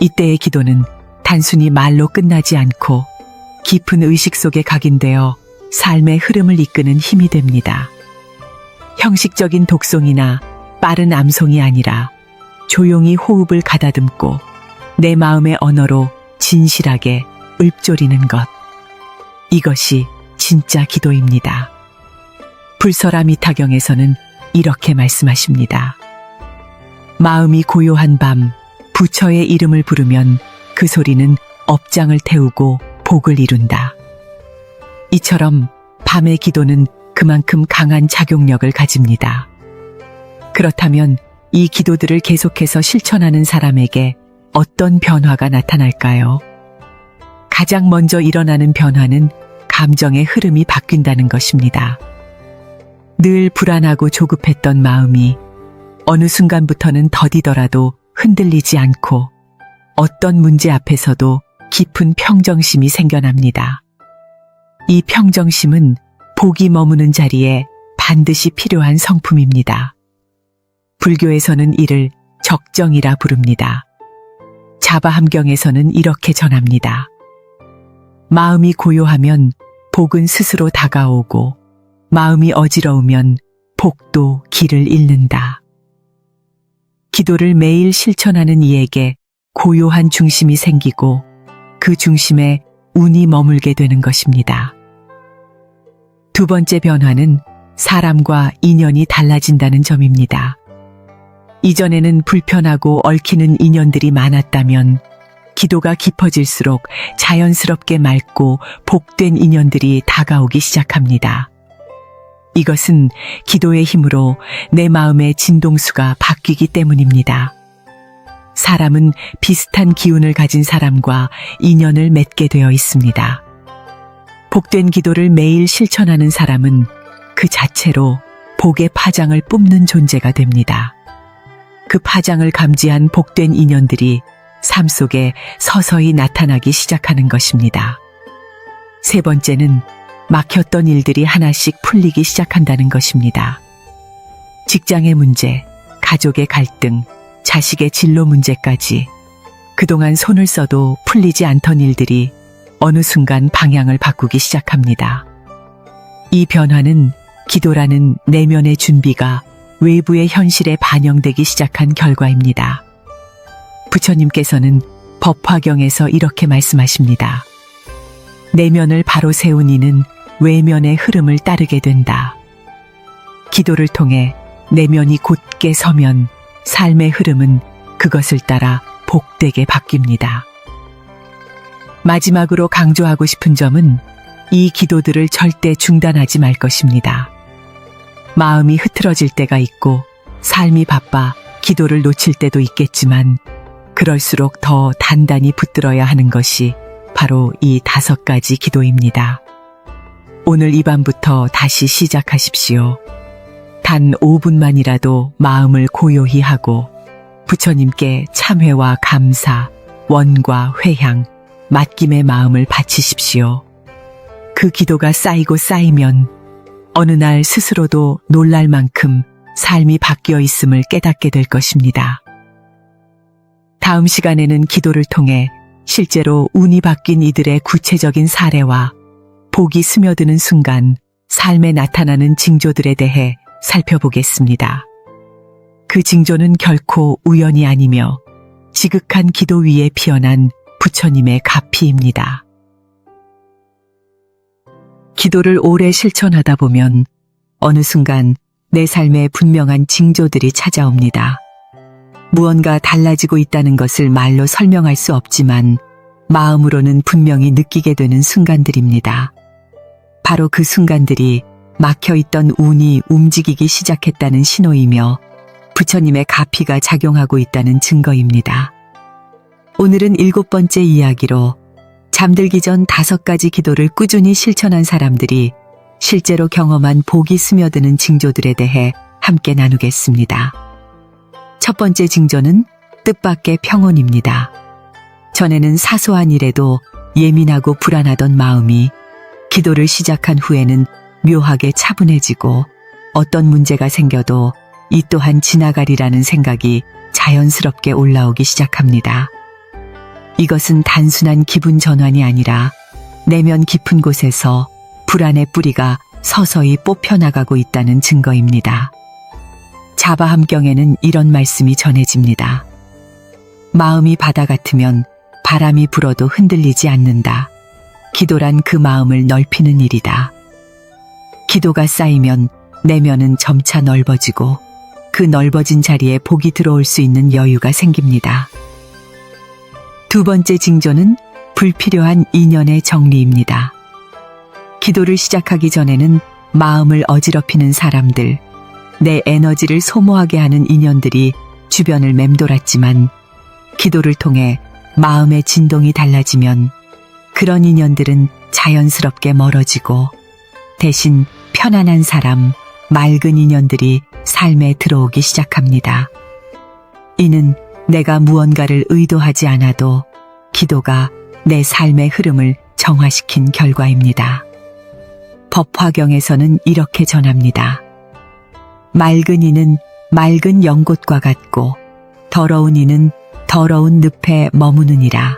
이때의 기도는 단순히 말로 끝나지 않고 깊은 의식 속에 각인되어 삶의 흐름을 이끄는 힘이 됩니다. 형식적인 독송이나 빠른 암송이 아니라 조용히 호흡을 가다듬고 내 마음의 언어로 진실하게 읊조리는 것. 이것이 진짜 기도입니다. 불설아 미타경에서는 이렇게 말씀하십니다. 마음이 고요한 밤, 부처의 이름을 부르면 그 소리는 업장을 태우고 복을 이룬다. 이처럼 밤의 기도는 그만큼 강한 작용력을 가집니다. 그렇다면 이 기도들을 계속해서 실천하는 사람에게 어떤 변화가 나타날까요? 가장 먼저 일어나는 변화는 감정의 흐름이 바뀐다는 것입니다. 늘 불안하고 조급했던 마음이 어느 순간부터는 더디더라도 흔들리지 않고 어떤 문제 앞에서도 깊은 평정심이 생겨납니다. 이 평정심은 복이 머무는 자리에 반드시 필요한 성품입니다. 불교에서는 이를 적정이라 부릅니다. 자바함경에서는 이렇게 전합니다. 마음이 고요하면 복은 스스로 다가오고 마음이 어지러우면 복도 길을 잃는다. 기도를 매일 실천하는 이에게 고요한 중심이 생기고 그 중심에 운이 머물게 되는 것입니다. 2번째 변화는 사람과 인연이 달라진다는 점입니다. 이전에는 불편하고 얽히는 인연들이 많았다면 기도가 깊어질수록 자연스럽게 맑고 복된 인연들이 다가오기 시작합니다. 이것은 기도의 힘으로 내 마음의 진동수가 바뀌기 때문입니다. 사람은 비슷한 기운을 가진 사람과 인연을 맺게 되어 있습니다. 복된 기도를 매일 실천하는 사람은 그 자체로 복의 파장을 뿜는 존재가 됩니다. 그 파장을 감지한 복된 인연들이 삶 속에 서서히 나타나기 시작하는 것입니다. 세 번째는 막혔던 일들이 하나씩 풀리기 시작한다는 것입니다. 직장의 문제, 가족의 갈등, 자식의 진로 문제까지 그동안 손을 써도 풀리지 않던 일들이 어느 순간 방향을 바꾸기 시작합니다. 이 변화는 기도라는 내면의 준비가 외부의 현실에 반영되기 시작한 결과입니다. 부처님께서는 법화경에서 이렇게 말씀하십니다. 내면을 바로 세운 이는 외면의 흐름을 따르게 된다. 기도를 통해 내면이 곧게 서면 삶의 흐름은 그것을 따라 복되게 바뀝니다. 마지막으로 강조하고 싶은 점은 이 기도들을 절대 중단하지 말 것입니다. 마음이 흐트러질 때가 있고 삶이 바빠 기도를 놓칠 때도 있겠지만 그럴수록 더 단단히 붙들어야 하는 것이 바로 이 5가지 기도입니다. 오늘 이 밤부터 다시 시작하십시오. 단 5분만이라도 마음을 고요히 하고 부처님께 참회와 감사, 원과 회향, 맡김의 마음을 바치십시오. 그 기도가 쌓이고 쌓이면 어느 날 스스로도 놀랄 만큼 삶이 바뀌어 있음을 깨닫게 될 것입니다. 다음 시간에는 기도를 통해 실제로 운이 바뀐 이들의 구체적인 사례와 복이 스며드는 순간 삶에 나타나는 징조들에 대해 살펴보겠습니다. 그 징조는 결코 우연이 아니며 지극한 기도 위에 피어난 부처님의 가피입니다. 기도를 오래 실천하다 보면 어느 순간 내 삶에 분명한 징조들이 찾아옵니다. 무언가 달라지고 있다는 것을 말로 설명할 수 없지만 마음으로는 분명히 느끼게 되는 순간들입니다. 바로 그 순간들이 막혀있던 운이 움직이기 시작했다는 신호이며 부처님의 가피가 작용하고 있다는 증거입니다. 오늘은 7번째 이야기로 잠들기 전 5가지 기도를 꾸준히 실천한 사람들이 실제로 경험한 복이 스며드는 징조들에 대해 함께 나누겠습니다. 첫 번째 징조는 뜻밖의 평온입니다. 전에는 사소한 일에도 예민하고 불안하던 마음이 기도를 시작한 후에는 묘하게 차분해지고 어떤 문제가 생겨도 이 또한 지나가리라는 생각이 자연스럽게 올라오기 시작합니다. 이것은 단순한 기분 전환이 아니라 내면 깊은 곳에서 불안의 뿌리가 서서히 뽑혀나가고 있다는 증거입니다. 자바함경에는 이런 말씀이 전해집니다. 마음이 바다 같으면 바람이 불어도 흔들리지 않는다. 기도란 그 마음을 넓히는 일이다. 기도가 쌓이면 내면은 점차 넓어지고 그 넓어진 자리에 복이 들어올 수 있는 여유가 생깁니다. 두 번째 징조는 불필요한 인연의 정리입니다. 기도를 시작하기 전에는 마음을 어지럽히는 사람들, 내 에너지를 소모하게 하는 인연들이 주변을 맴돌았지만 기도를 통해 마음의 진동이 달라지면 그런 인연들은 자연스럽게 멀어지고 대신 편안한 사람, 맑은 인연들이 삶에 들어오기 시작합니다. 이는 내가 무언가를 의도하지 않아도 기도가 내 삶의 흐름을 정화시킨 결과입니다. 법화경에서는 이렇게 전합니다. 맑은 이는 맑은 연꽃과 같고 더러운 이는 더러운 늪에 머무느니라.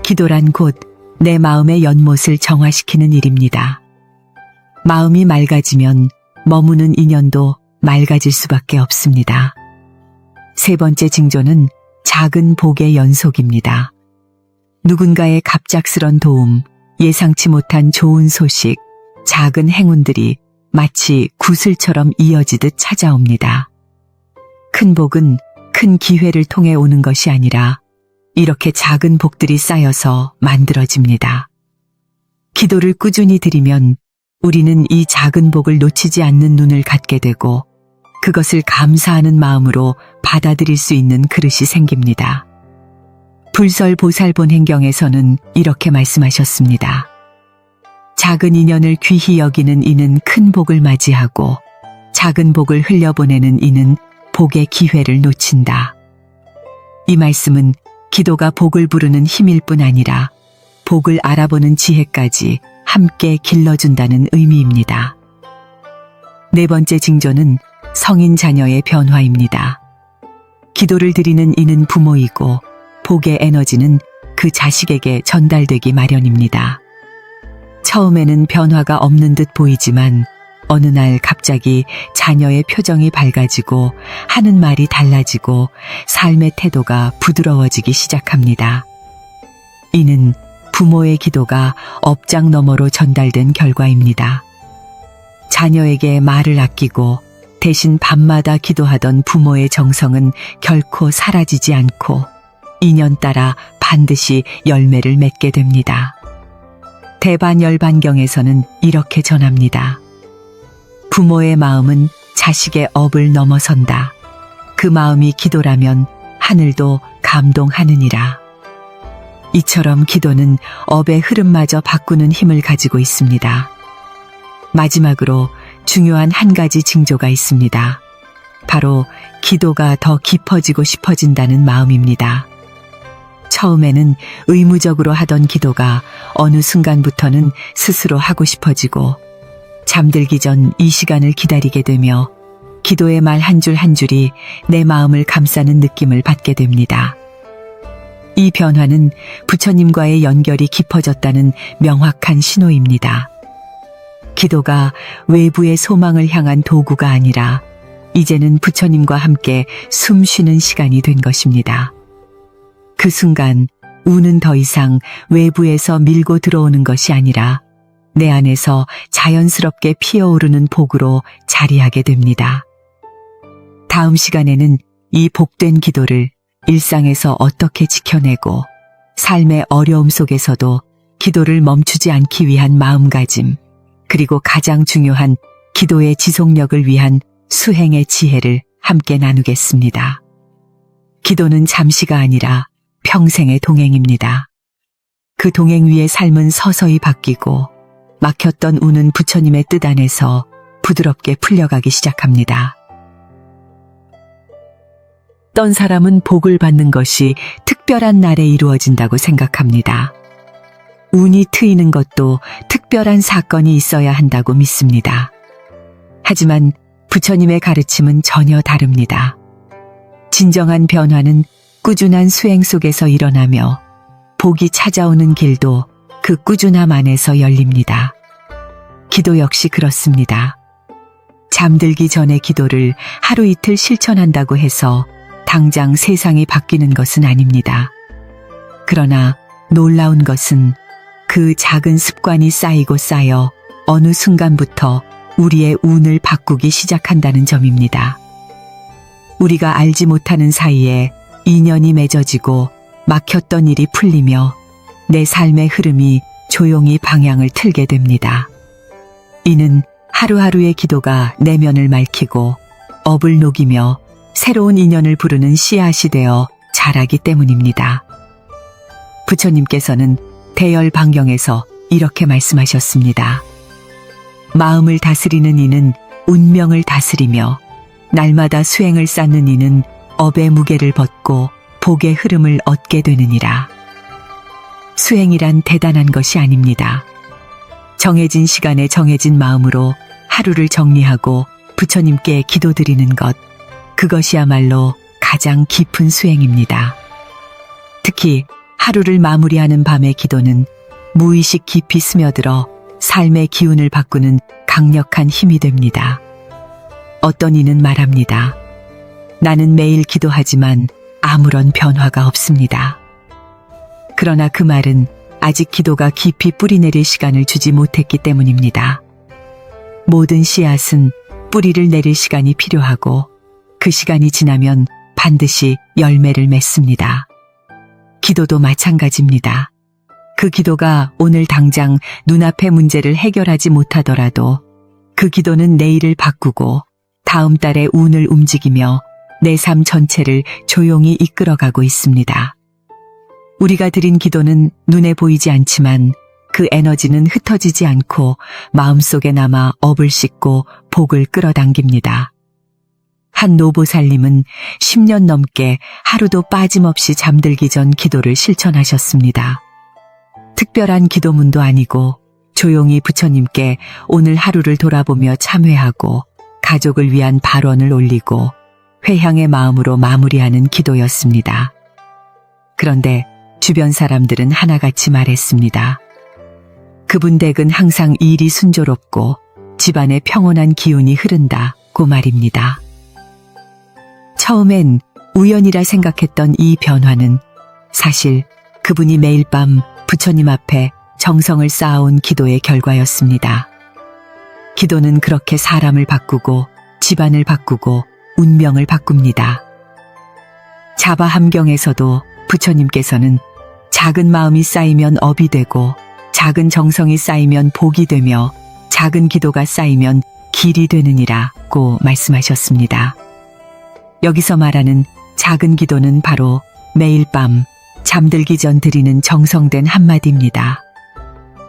기도란 곧 내 마음의 연못을 정화시키는 일입니다. 마음이 맑아지면 머무는 인연도 맑아질 수밖에 없습니다. 세 번째 징조는 작은 복의 연속입니다. 누군가의 갑작스런 도움, 예상치 못한 좋은 소식, 작은 행운들이 마치 구슬처럼 이어지듯 찾아옵니다. 큰 복은 큰 기회를 통해 오는 것이 아니라 이렇게 작은 복들이 쌓여서 만들어집니다. 기도를 꾸준히 드리면 우리는 이 작은 복을 놓치지 않는 눈을 갖게 되고 그것을 감사하는 마음으로 받아들일 수 있는 그릇이 생깁니다. 불설보살본 행경에서는 이렇게 말씀하셨습니다. 작은 인연을 귀히 여기는 이는 큰 복을 맞이하고 작은 복을 흘려보내는 이는 복의 기회를 놓친다. 이 말씀은 기도가 복을 부르는 힘일 뿐 아니라 복을 알아보는 지혜까지 함께 길러준다는 의미입니다. 네 번째 징조는 성인 자녀의 변화입니다. 기도를 드리는 이는 부모이고 복의 에너지는 그 자식에게 전달되기 마련입니다. 처음에는 변화가 없는 듯 보이지만 어느 날 갑자기 자녀의 표정이 밝아지고 하는 말이 달라지고 삶의 태도가 부드러워지기 시작합니다. 이는 부모의 기도가 업장 너머로 전달된 결과입니다. 자녀에게 말을 아끼고 대신 밤마다 기도하던 부모의 정성은 결코 사라지지 않고 인연 따라 반드시 열매를 맺게 됩니다. 대반열반경에서는 이렇게 전합니다. 부모의 마음은 자식의 업을 넘어선다. 그 마음이 기도라면 하늘도 감동하느니라. 이처럼 기도는 업의 흐름마저 바꾸는 힘을 가지고 있습니다. 마지막으로 중요한 한 가지 징조가 있습니다. 바로 기도가 더 깊어지고 싶어진다는 마음입니다. 처음에는 의무적으로 하던 기도가 어느 순간부터는 스스로 하고 싶어지고 잠들기 전 이 시간을 기다리게 되며 기도의 말 한 줄 한 줄이 내 마음을 감싸는 느낌을 받게 됩니다. 이 변화는 부처님과의 연결이 깊어졌다는 명확한 신호입니다. 기도가 외부의 소망을 향한 도구가 아니라 이제는 부처님과 함께 숨 쉬는 시간이 된 것입니다. 그 순간 우는 더 이상 외부에서 밀고 들어오는 것이 아니라 내 안에서 자연스럽게 피어오르는 복으로 자리하게 됩니다. 다음 시간에는 이 복된 기도를 일상에서 어떻게 지켜내고 삶의 어려움 속에서도 기도를 멈추지 않기 위한 마음가짐, 그리고 가장 중요한 기도의 지속력을 위한 수행의 지혜를 함께 나누겠습니다. 기도는 잠시가 아니라 평생의 동행입니다. 그 동행 위의 삶은 서서히 바뀌고 막혔던 우는 부처님의 뜻 안에서 부드럽게 풀려가기 시작합니다. 어떤 사람은 복을 받는 것이 특별한 날에 이루어진다고 생각합니다. 운이 트이는 것도 특별한 사건이 있어야 한다고 믿습니다. 하지만 부처님의 가르침은 전혀 다릅니다. 진정한 변화는 꾸준한 수행 속에서 일어나며 복이 찾아오는 길도 그 꾸준함 안에서 열립니다. 기도 역시 그렇습니다. 잠들기 전에 기도를 하루 이틀 실천한다고 해서 당장 세상이 바뀌는 것은 아닙니다. 그러나 놀라운 것은 그 작은 습관이 쌓이고 쌓여 어느 순간부터 우리의 운을 바꾸기 시작한다는 점입니다. 우리가 알지 못하는 사이에 인연이 맺어지고 막혔던 일이 풀리며 내 삶의 흐름이 조용히 방향을 틀게 됩니다. 이는 하루하루의 기도가 내면을 밝히고 업을 녹이며 새로운 인연을 부르는 씨앗이 되어 자라기 때문입니다. 부처님께서는 대열방경에서 이렇게 말씀하셨습니다. 마음을 다스리는 이는 운명을 다스리며 날마다 수행을 쌓는 이는 업의 무게를 벗고 복의 흐름을 얻게 되느니라. 수행이란 대단한 것이 아닙니다. 정해진 시간에 정해진 마음으로 하루를 정리하고 부처님께 기도드리는 것, 그것이야말로 가장 깊은 수행입니다. 특히 하루를 마무리하는 밤의 기도는 무의식 깊이 스며들어 삶의 기운을 바꾸는 강력한 힘이 됩니다. 어떤 이는 말합니다. 나는 매일 기도하지만 아무런 변화가 없습니다. 그러나 그 말은 아직 기도가 깊이 뿌리내릴 시간을 주지 못했기 때문입니다. 모든 씨앗은 뿌리를 내릴 시간이 필요하고 그 시간이 지나면 반드시 열매를 맺습니다. 기도도 마찬가지입니다. 그 기도가 오늘 당장 눈앞의 문제를 해결하지 못하더라도 그 기도는 내일을 바꾸고 다음 달의 운을 움직이며 내 삶 전체를 조용히 이끌어가고 있습니다. 우리가 드린 기도는 눈에 보이지 않지만 그 에너지는 흩어지지 않고 마음속에 남아 업을 싣고 복을 끌어당깁니다. 한 노보살님은 10년 넘게 하루도 빠짐없이 잠들기 전 기도를 실천하셨습니다. 특별한 기도문도 아니고 조용히 부처님께 오늘 하루를 돌아보며 참회하고 가족을 위한 발언을 올리고 회향의 마음으로 마무리하는 기도였습니다. 그런데 주변 사람들은 하나같이 말했습니다. 그분 댁은 항상 일이 순조롭고 집안에 평온한 기운이 흐른다고 말입니다. 처음엔 우연이라 생각했던 이 변화는 사실 그분이 매일 밤 부처님 앞에 정성을 쌓아온 기도의 결과였습니다. 기도는 그렇게 사람을 바꾸고 집안을 바꾸고 운명을 바꿉니다. 자바 함경에서도 부처님께서는 작은 마음이 쌓이면 업이 되고 작은 정성이 쌓이면 복이 되며 작은 기도가 쌓이면 길이 되느니라고 말씀하셨습니다. 여기서 말하는 작은 기도는 바로 매일 밤 잠들기 전 드리는 정성된 한마디입니다.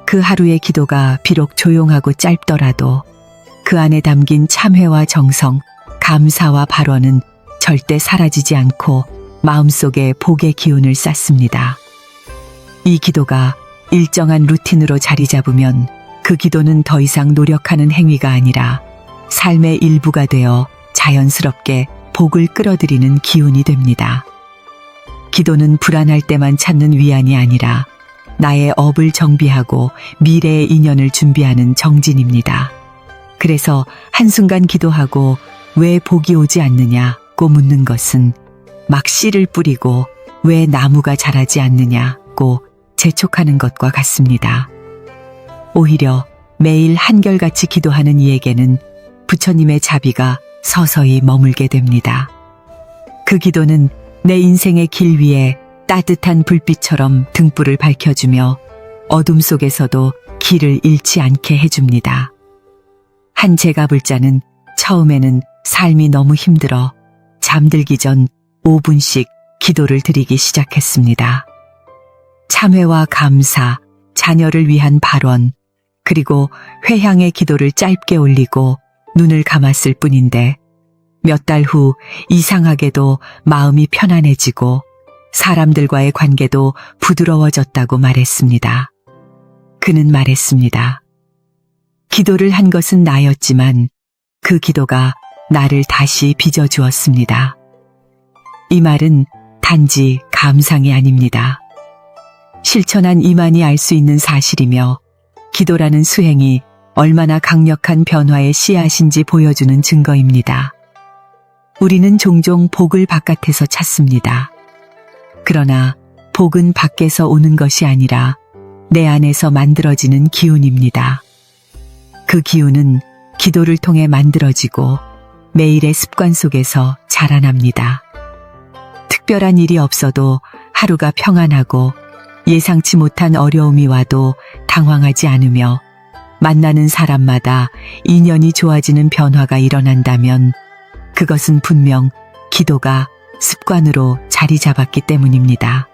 그 하루의 기도가 비록 조용하고 짧더라도 그 안에 담긴 참회와 정성, 감사와 발언은 절대 사라지지 않고 마음속에 복의 기운을 쌓습니다. 이 기도가 일정한 루틴으로 자리 잡으면 그 기도는 더 이상 노력하는 행위가 아니라 삶의 일부가 되어 자연스럽게 복을 끌어들이는 기운이 됩니다. 기도는 불안할 때만 찾는 위안이 아니라 나의 업을 정비하고 미래의 인연을 준비하는 정진입니다. 그래서 한순간 기도하고 왜 복이 오지 않느냐고 묻는 것은 막 씨를 뿌리고 왜 나무가 자라지 않느냐고 재촉하는 것과 같습니다. 오히려 매일 한결같이 기도하는 이에게는 부처님의 자비가 서서히 머물게 됩니다. 그 기도는 내 인생의 길 위에 따뜻한 불빛처럼 등불을 밝혀주며 어둠 속에서도 길을 잃지 않게 해줍니다. 한 제가불자는 처음에는 삶이 너무 힘들어 잠들기 전 5분씩 기도를 드리기 시작했습니다. 참회와 감사, 자녀를 위한 발언, 그리고 회향의 기도를 짧게 올리고 눈을 감았을 뿐인데 몇 달 후 이상하게도 마음이 편안해지고 사람들과의 관계도 부드러워졌다고 말했습니다. 그는 말했습니다. 기도를 한 것은 나였지만 그 기도가 나를 다시 빚어주었습니다. 이 말은 단지 감상이 아닙니다. 실천한 이만이 알 수 있는 사실이며 기도라는 수행이 얼마나 강력한 변화의 씨앗인지 보여주는 증거입니다. 우리는 종종 복을 바깥에서 찾습니다. 그러나 복은 밖에서 오는 것이 아니라 내 안에서 만들어지는 기운입니다. 그 기운은 기도를 통해 만들어지고 매일의 습관 속에서 자라납니다. 특별한 일이 없어도 하루가 평안하고 예상치 못한 어려움이 와도 당황하지 않으며 만나는 사람마다 인연이 좋아지는 변화가 일어난다면 그것은 분명 기도가 습관으로 자리 잡았기 때문입니다.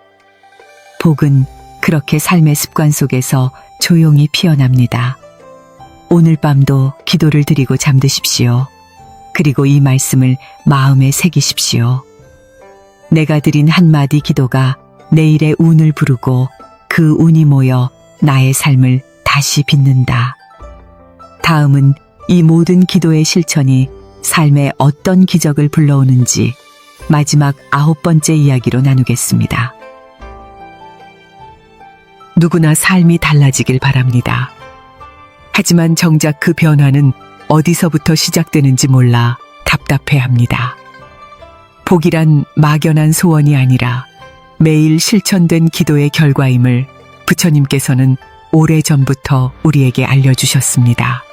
복은 그렇게 삶의 습관 속에서 조용히 피어납니다. 오늘 밤도 기도를 드리고 잠드십시오. 그리고 이 말씀을 마음에 새기십시오. 내가 드린 한마디 기도가 내일의 운을 부르고 그 운이 모여 나의 삶을 다시 빚는다. 다음은 이 모든 기도의 실천이 삶에 어떤 기적을 불러오는지 마지막 9번째 이야기로 나누겠습니다. 누구나 삶이 달라지길 바랍니다. 하지만 정작 그 변화는 어디서부터 시작되는지 몰라 답답해합니다. 복이란 막연한 소원이 아니라 매일 실천된 기도의 결과임을 부처님께서는 오래전부터 우리에게 알려주셨습니다.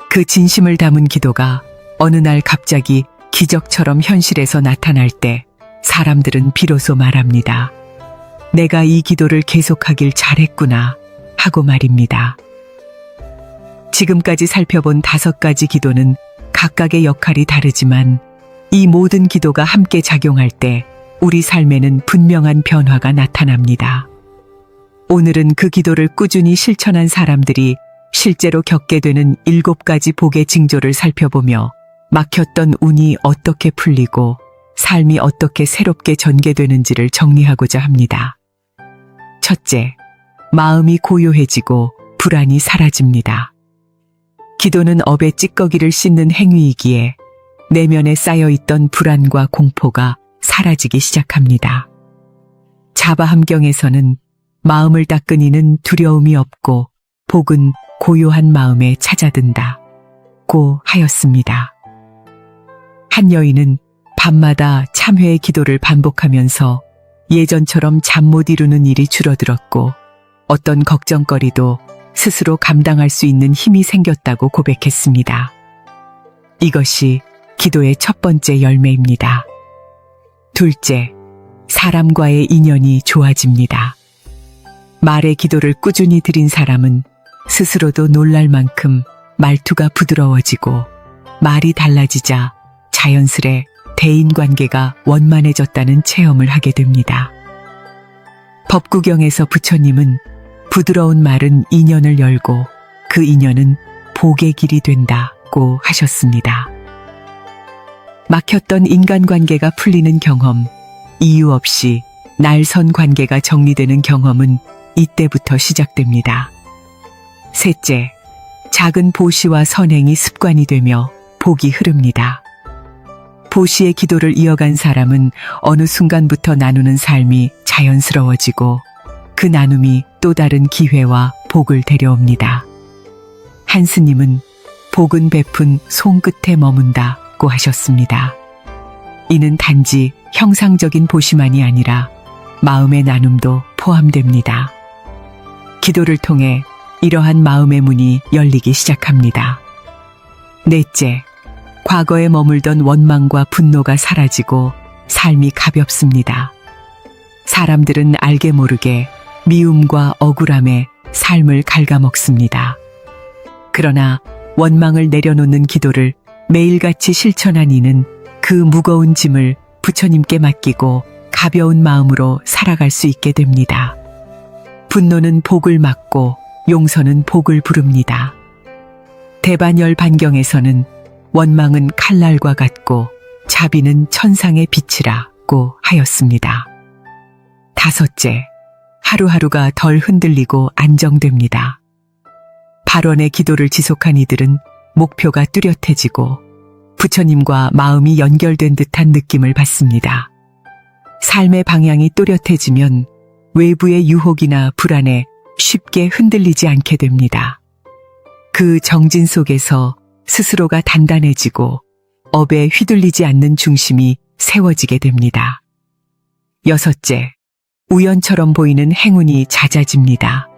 그 진심을 담은 기도가 어느 날 갑자기 기적처럼 현실에서 나타날 때 사람들은 비로소 말합니다. 내가 이 기도를 계속하길 잘했구나 하고 말입니다. 지금까지 살펴본 5가지 기도는 각각의 역할이 다르지만 이 모든 기도가 함께 작용할 때 우리 삶에는 분명한 변화가 나타납니다. 오늘은 그 기도를 꾸준히 실천한 사람들이 실제로 겪게 되는 7가지 복의 징조를 살펴보며 막혔던 운이 어떻게 풀리고 삶이 어떻게 새롭게 전개되는지를 정리하고자 합니다. 첫째, 마음이 고요해지고 불안이 사라집니다. 기도는 업의 찌꺼기를 씻는 행위이기에 내면에 쌓여있던 불안과 공포가 사라지기 시작합니다. 자바 함경에서는 마음을 닦은 이는 두려움이 없고 복은 고요한 마음에 찾아든다고 하였습니다. 한 여인은 밤마다 참회의 기도를 반복하면서 예전처럼 잠 못 이루는 일이 줄어들었고 어떤 걱정거리도 스스로 감당할 수 있는 힘이 생겼다고 고백했습니다. 이것이 기도의 첫 번째 열매입니다. 둘째, 사람과의 인연이 좋아집니다. 말의 기도를 꾸준히 드린 사람은 스스로도 놀랄 만큼 말투가 부드러워지고 말이 달라지자 자연스레 대인관계가 원만해졌다는 체험을 하게 됩니다. 법구경에서 부처님은 부드러운 말은 인연을 열고 그 인연은 복의 길이 된다고 하셨습니다. 막혔던 인간관계가 풀리는 경험, 이유 없이 날선 관계가 정리되는 경험은 이때부터 시작됩니다. 셋째, 작은 보시와 선행이 습관이 되며 복이 흐릅니다. 보시의 기도를 이어간 사람은 어느 순간부터 나누는 삶이 자연스러워지고 그 나눔이 또 다른 기회와 복을 데려옵니다. 한 스님은 복은 베푼 손끝에 머문다고 하셨습니다. 이는 단지 형상적인 보시만이 아니라 마음의 나눔도 포함됩니다. 기도를 통해 이러한 마음의 문이 열리기 시작합니다. 넷째, 과거에 머물던 원망과 분노가 사라지고 삶이 가볍습니다. 사람들은 알게 모르게 미움과 억울함에 삶을 갉아먹습니다. 그러나 원망을 내려놓는 기도를 매일같이 실천한 이는 그 무거운 짐을 부처님께 맡기고 가벼운 마음으로 살아갈 수 있게 됩니다. 분노는 복을 막고 용서는 복을 부릅니다. 대반열 반경에서는 원망은 칼날과 같고 자비는 천상의 빛이라고 하였습니다. 다섯째, 하루하루가 덜 흔들리고 안정됩니다. 발원의 기도를 지속한 이들은 목표가 뚜렷해지고 부처님과 마음이 연결된 듯한 느낌을 받습니다. 삶의 방향이 또렷해지면 외부의 유혹이나 불안에 쉽게 흔들리지 않게 됩니다. 그 정진 속에서 스스로가 단단해지고 업에 휘둘리지 않는 중심이 세워지게 됩니다. 여섯째, 우연처럼 보이는 행운이 잦아집니다.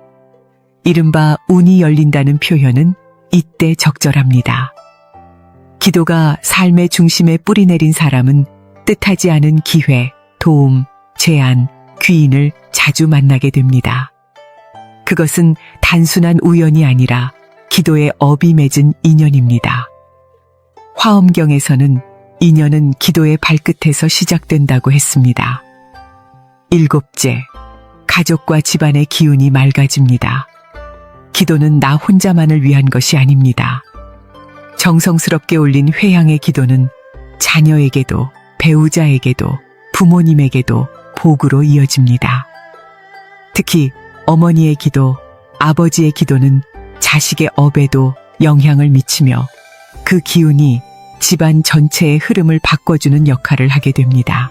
이른바 운이 열린다는 표현은 이때 적절합니다. 기도가 삶의 중심에 뿌리 내린 사람은 뜻하지 않은 기회, 도움, 제안, 귀인을 자주 만나게 됩니다. 그것은 단순한 우연이 아니라 기도의 업이 맺은 인연입니다. 화엄경에서는 인연은 기도의 발끝에서 시작된다고 했습니다. 일곱째, 가족과 집안의 기운이 맑아집니다. 기도는 나 혼자만을 위한 것이 아닙니다. 정성스럽게 올린 회향의 기도는 자녀에게도 배우자에게도 부모님에게도 복으로 이어집니다. 특히 어머니의 기도, 아버지의 기도는 자식의 업에도 영향을 미치며 그 기운이 집안 전체의 흐름을 바꿔주는 역할을 하게 됩니다.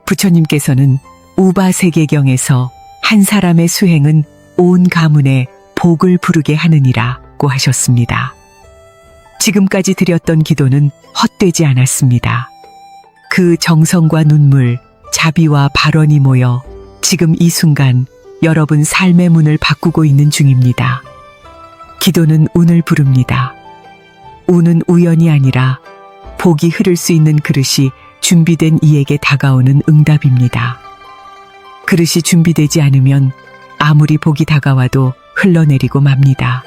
부처님께서는 우바세계경에서 한 사람의 수행은 온 가문에 복을 부르게 하느니라고 하셨습니다. 지금까지 드렸던 기도는 헛되지 않았습니다. 그 정성과 눈물, 자비와 발언이 모여 지금 이 순간 여러분 삶의 문을 바꾸고 있는 중입니다. 기도는 운을 부릅니다. 운은 우연이 아니라 복이 흐를 수 있는 그릇이 준비된 이에게 다가오는 응답입니다. 그릇이 준비되지 않으면 아무리 복이 다가와도 흘러내리고 맙니다.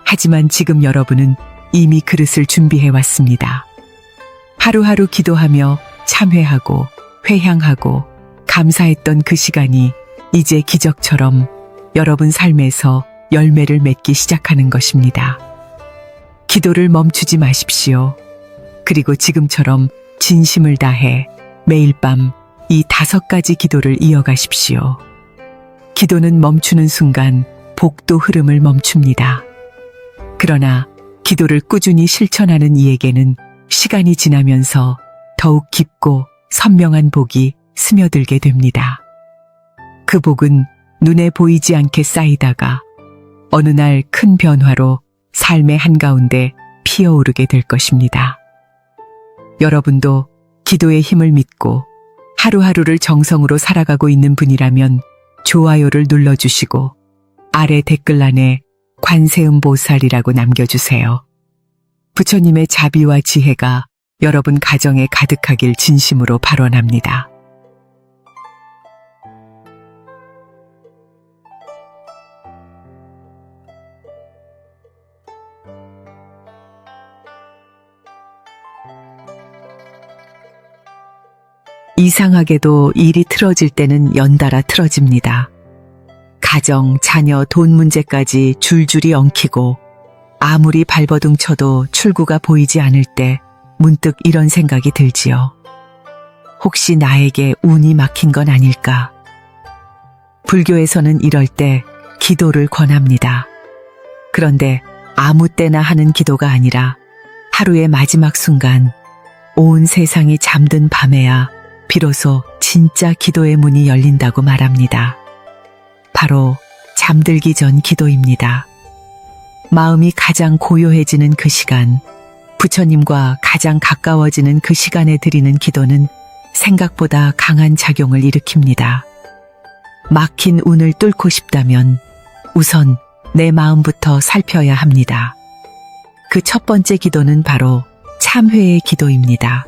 하지만 지금 여러분은 이미 그릇을 준비해 왔습니다. 하루하루 기도하며 참회하고 회향하고 감사했던 그 시간이 이제 기적처럼 여러분 삶에서 열매를 맺기 시작하는 것입니다. 기도를 멈추지 마십시오. 그리고 지금처럼 진심을 다해 매일 밤 이 5가지 기도를 이어가십시오. 기도는 멈추는 순간 복도 흐름을 멈춥니다. 그러나 기도를 꾸준히 실천하는 이에게는 시간이 지나면서 더욱 깊고 선명한 복이 스며들게 됩니다. 그 복은 눈에 보이지 않게 쌓이다가 어느 날 큰 변화로 삶의 한가운데 피어오르게 될 것입니다. 여러분도 기도의 힘을 믿고 하루하루를 정성으로 살아가고 있는 분이라면 좋아요를 눌러주시고 아래 댓글란에 관세음보살이라고 남겨주세요. 부처님의 자비와 지혜가 여러분 가정에 가득하길 진심으로 발원합니다. 이상하게도 일이 틀어질 때는 연달아 틀어집니다. 가정, 자녀, 돈 문제까지 줄줄이 엉키고 아무리 발버둥 쳐도 출구가 보이지 않을 때 문득 이런 생각이 들지요. 혹시 나에게 운이 막힌 건 아닐까? 불교에서는 이럴 때 기도를 권합니다. 그런데 아무 때나 하는 기도가 아니라 하루의 마지막 순간 온 세상이 잠든 밤에야 비로소 진짜 기도의 문이 열린다고 말합니다. 바로 잠들기 전 기도입니다. 마음이 가장 고요해지는 그 시간, 부처님과 가장 가까워지는 그 시간에 드리는 기도는 생각보다 강한 작용을 일으킵니다. 막힌 운을 뚫고 싶다면 우선 내 마음부터 살펴야 합니다. 그 첫 번째 기도는 바로 참회의 기도입니다.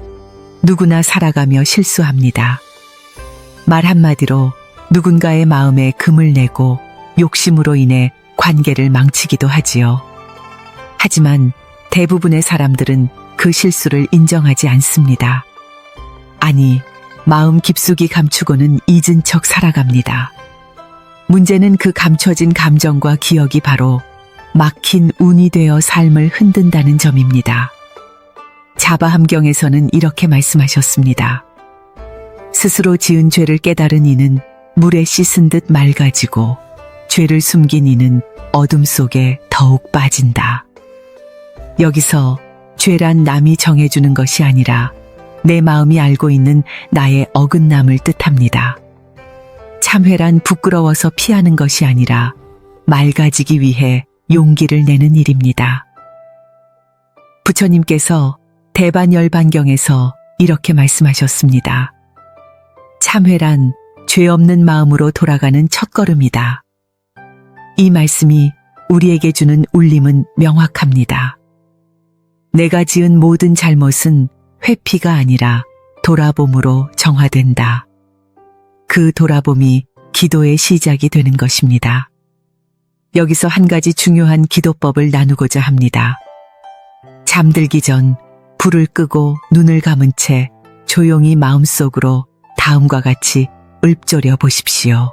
누구나 살아가며 실수합니다. 말 한마디로 누군가의 마음에 금을 내고 욕심으로 인해 관계를 망치기도 하지요. 하지만 대부분의 사람들은 그 실수를 인정하지 않습니다. 아니, 마음 깊숙이 감추고는 잊은 척 살아갑니다. 문제는 그 감춰진 감정과 기억이 바로 막힌 운이 되어 삶을 흔든다는 점입니다. 자바함경에서는 이렇게 말씀하셨습니다. 스스로 지은 죄를 깨달은 이는 물에 씻은 듯 맑아지고 죄를 숨긴 이는 어둠 속에 더욱 빠진다. 여기서 죄란 남이 정해주는 것이 아니라 내 마음이 알고 있는 나의 어긋남을 뜻합니다. 참회란 부끄러워서 피하는 것이 아니라 맑아지기 위해 용기를 내는 일입니다. 부처님께서 대반열반경에서 이렇게 말씀하셨습니다. 참회란 죄 없는 마음으로 돌아가는 첫걸음이다. 이 말씀이 우리에게 주는 울림은 명확합니다. 내가 지은 모든 잘못은 회피가 아니라 돌아봄으로 정화된다. 그 돌아봄이 기도의 시작이 되는 것입니다. 여기서 한 가지 중요한 기도법을 나누고자 합니다. 잠들기 전 불을 끄고 눈을 감은 채 조용히 마음속으로 다음과 같이 읊조려 보십시오.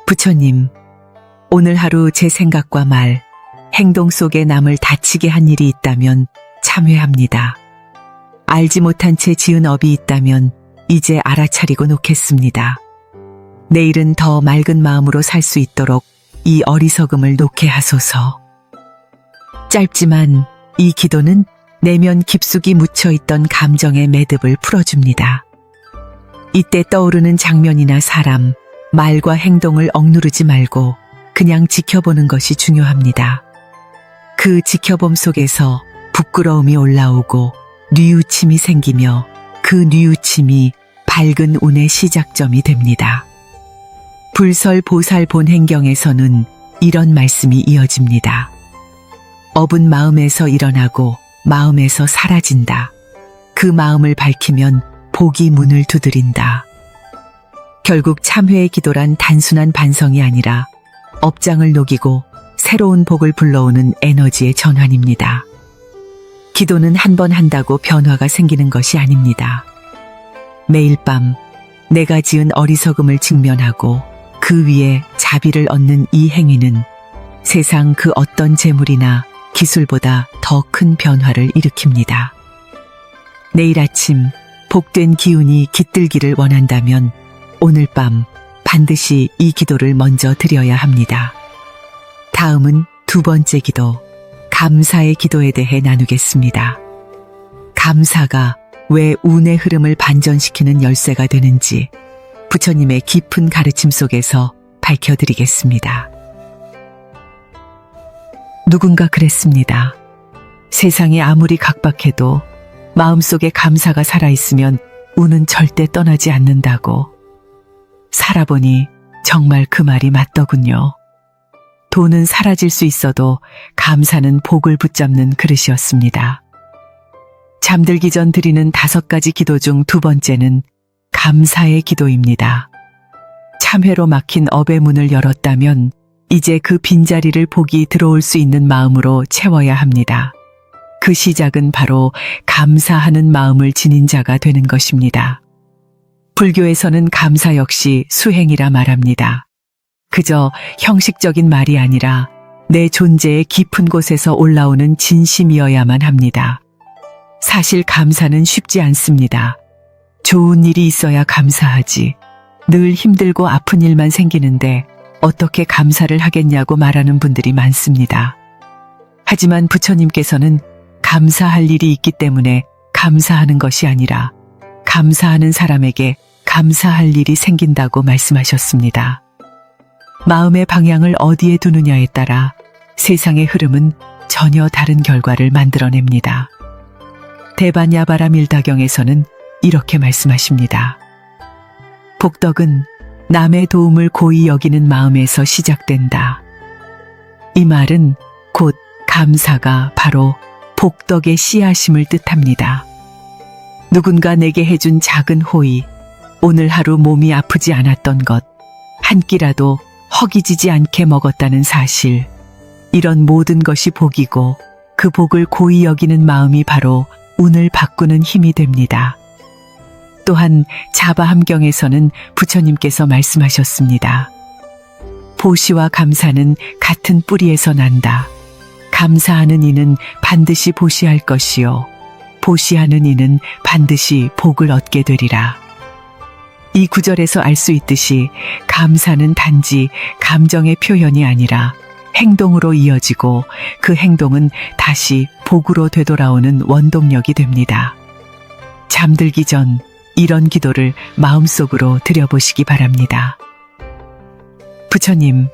부처님, 오늘 하루 제 생각과 말, 행동 속에 남을 다치게 한 일이 있다면 참회합니다. 알지 못한 채 지은 업이 있다면 이제 알아차리고 놓겠습니다. 내일은 더 맑은 마음으로 살 수 있도록 이 어리석음을 놓게 하소서. 짧지만 이 기도는 내면 깊숙이 묻혀있던 감정의 매듭을 풀어줍니다. 이때 떠오르는 장면이나 사람, 말과 행동을 억누르지 말고 그냥 지켜보는 것이 중요합니다. 그 지켜봄 속에서 부끄러움이 올라오고 뉘우침이 생기며 그 뉘우침이 밝은 운의 시작점이 됩니다. 불설보살본행경에서는 이런 말씀이 이어집니다. 업은 마음에서 일어나고 마음에서 사라진다. 그 마음을 밝히면 복이 문을 두드린다. 결국 참회의 기도란 단순한 반성이 아니라 업장을 녹이고 새로운 복을 불러오는 에너지의 전환입니다. 기도는 한 번 한다고 변화가 생기는 것이 아닙니다. 매일 밤 내가 지은 어리석음을 직면하고 그 위에 자비를 얻는 이 행위는 세상 그 어떤 재물이나 기술보다 더 큰 변화를 일으킵니다. 내일 아침 복된 기운이 깃들기를 원한다면 오늘 밤 반드시 이 기도를 먼저 드려야 합니다. 다음은 두 번째 기도, 감사의 기도에 대해 나누겠습니다. 감사가 왜 운의 흐름을 반전시키는 열쇠가 되는지 부처님의 깊은 가르침 속에서 밝혀드리겠습니다. 누군가 그랬습니다. 세상이 아무리 각박해도 마음속에 감사가 살아있으면 운은 절대 떠나지 않는다고. 살아보니 정말 그 말이 맞더군요. 돈은 사라질 수 있어도 감사는 복을 붙잡는 그릇이었습니다. 잠들기 전 드리는 5가지 기도 중 두 번째는 감사의 기도입니다. 참회로 막힌 업의 문을 열었다면 이제 그 빈자리를 복이 들어올 수 있는 마음으로 채워야 합니다. 그 시작은 바로 감사하는 마음을 지닌 자가 되는 것입니다. 불교에서는 감사 역시 수행이라 말합니다. 그저 형식적인 말이 아니라 내 존재의 깊은 곳에서 올라오는 진심이어야만 합니다. 사실 감사는 쉽지 않습니다. 좋은 일이 있어야 감사하지. 늘 힘들고 아픈 일만 생기는데 어떻게 감사를 하겠냐고 말하는 분들이 많습니다. 하지만 부처님께서는 감사할 일이 있기 때문에 감사하는 것이 아니라 감사하는 사람에게 감사할 일이 생긴다고 말씀하셨습니다. 마음의 방향을 어디에 두느냐에 따라 세상의 흐름은 전혀 다른 결과를 만들어냅니다. 대반야바라 밀다경에서는 이렇게 말씀하십니다. 복덕은 남의 도움을 고이 여기는 마음에서 시작된다. 이 말은 곧 감사가 바로 복덕의 씨앗임을 뜻합니다. 누군가 내게 해준 작은 호의, 오늘 하루 몸이 아프지 않았던 것, 한 끼라도 허기지지 않게 먹었다는 사실, 이런 모든 것이 복이고 그 복을 고이 여기는 마음이 바로 운을 바꾸는 힘이 됩니다. 또한 자바함경에서는 부처님께서 말씀하셨습니다. 보시와 감사는 같은 뿌리에서 난다. 감사하는 이는 반드시 보시할 것이요. 보시하는 이는 반드시 복을 얻게 되리라. 이 구절에서 알 수 있듯이 감사는 단지 감정의 표현이 아니라 행동으로 이어지고 그 행동은 다시 복으로 되돌아오는 원동력이 됩니다. 잠들기 전 이런 기도를 마음속으로 들여보시기 바랍니다. 부처님,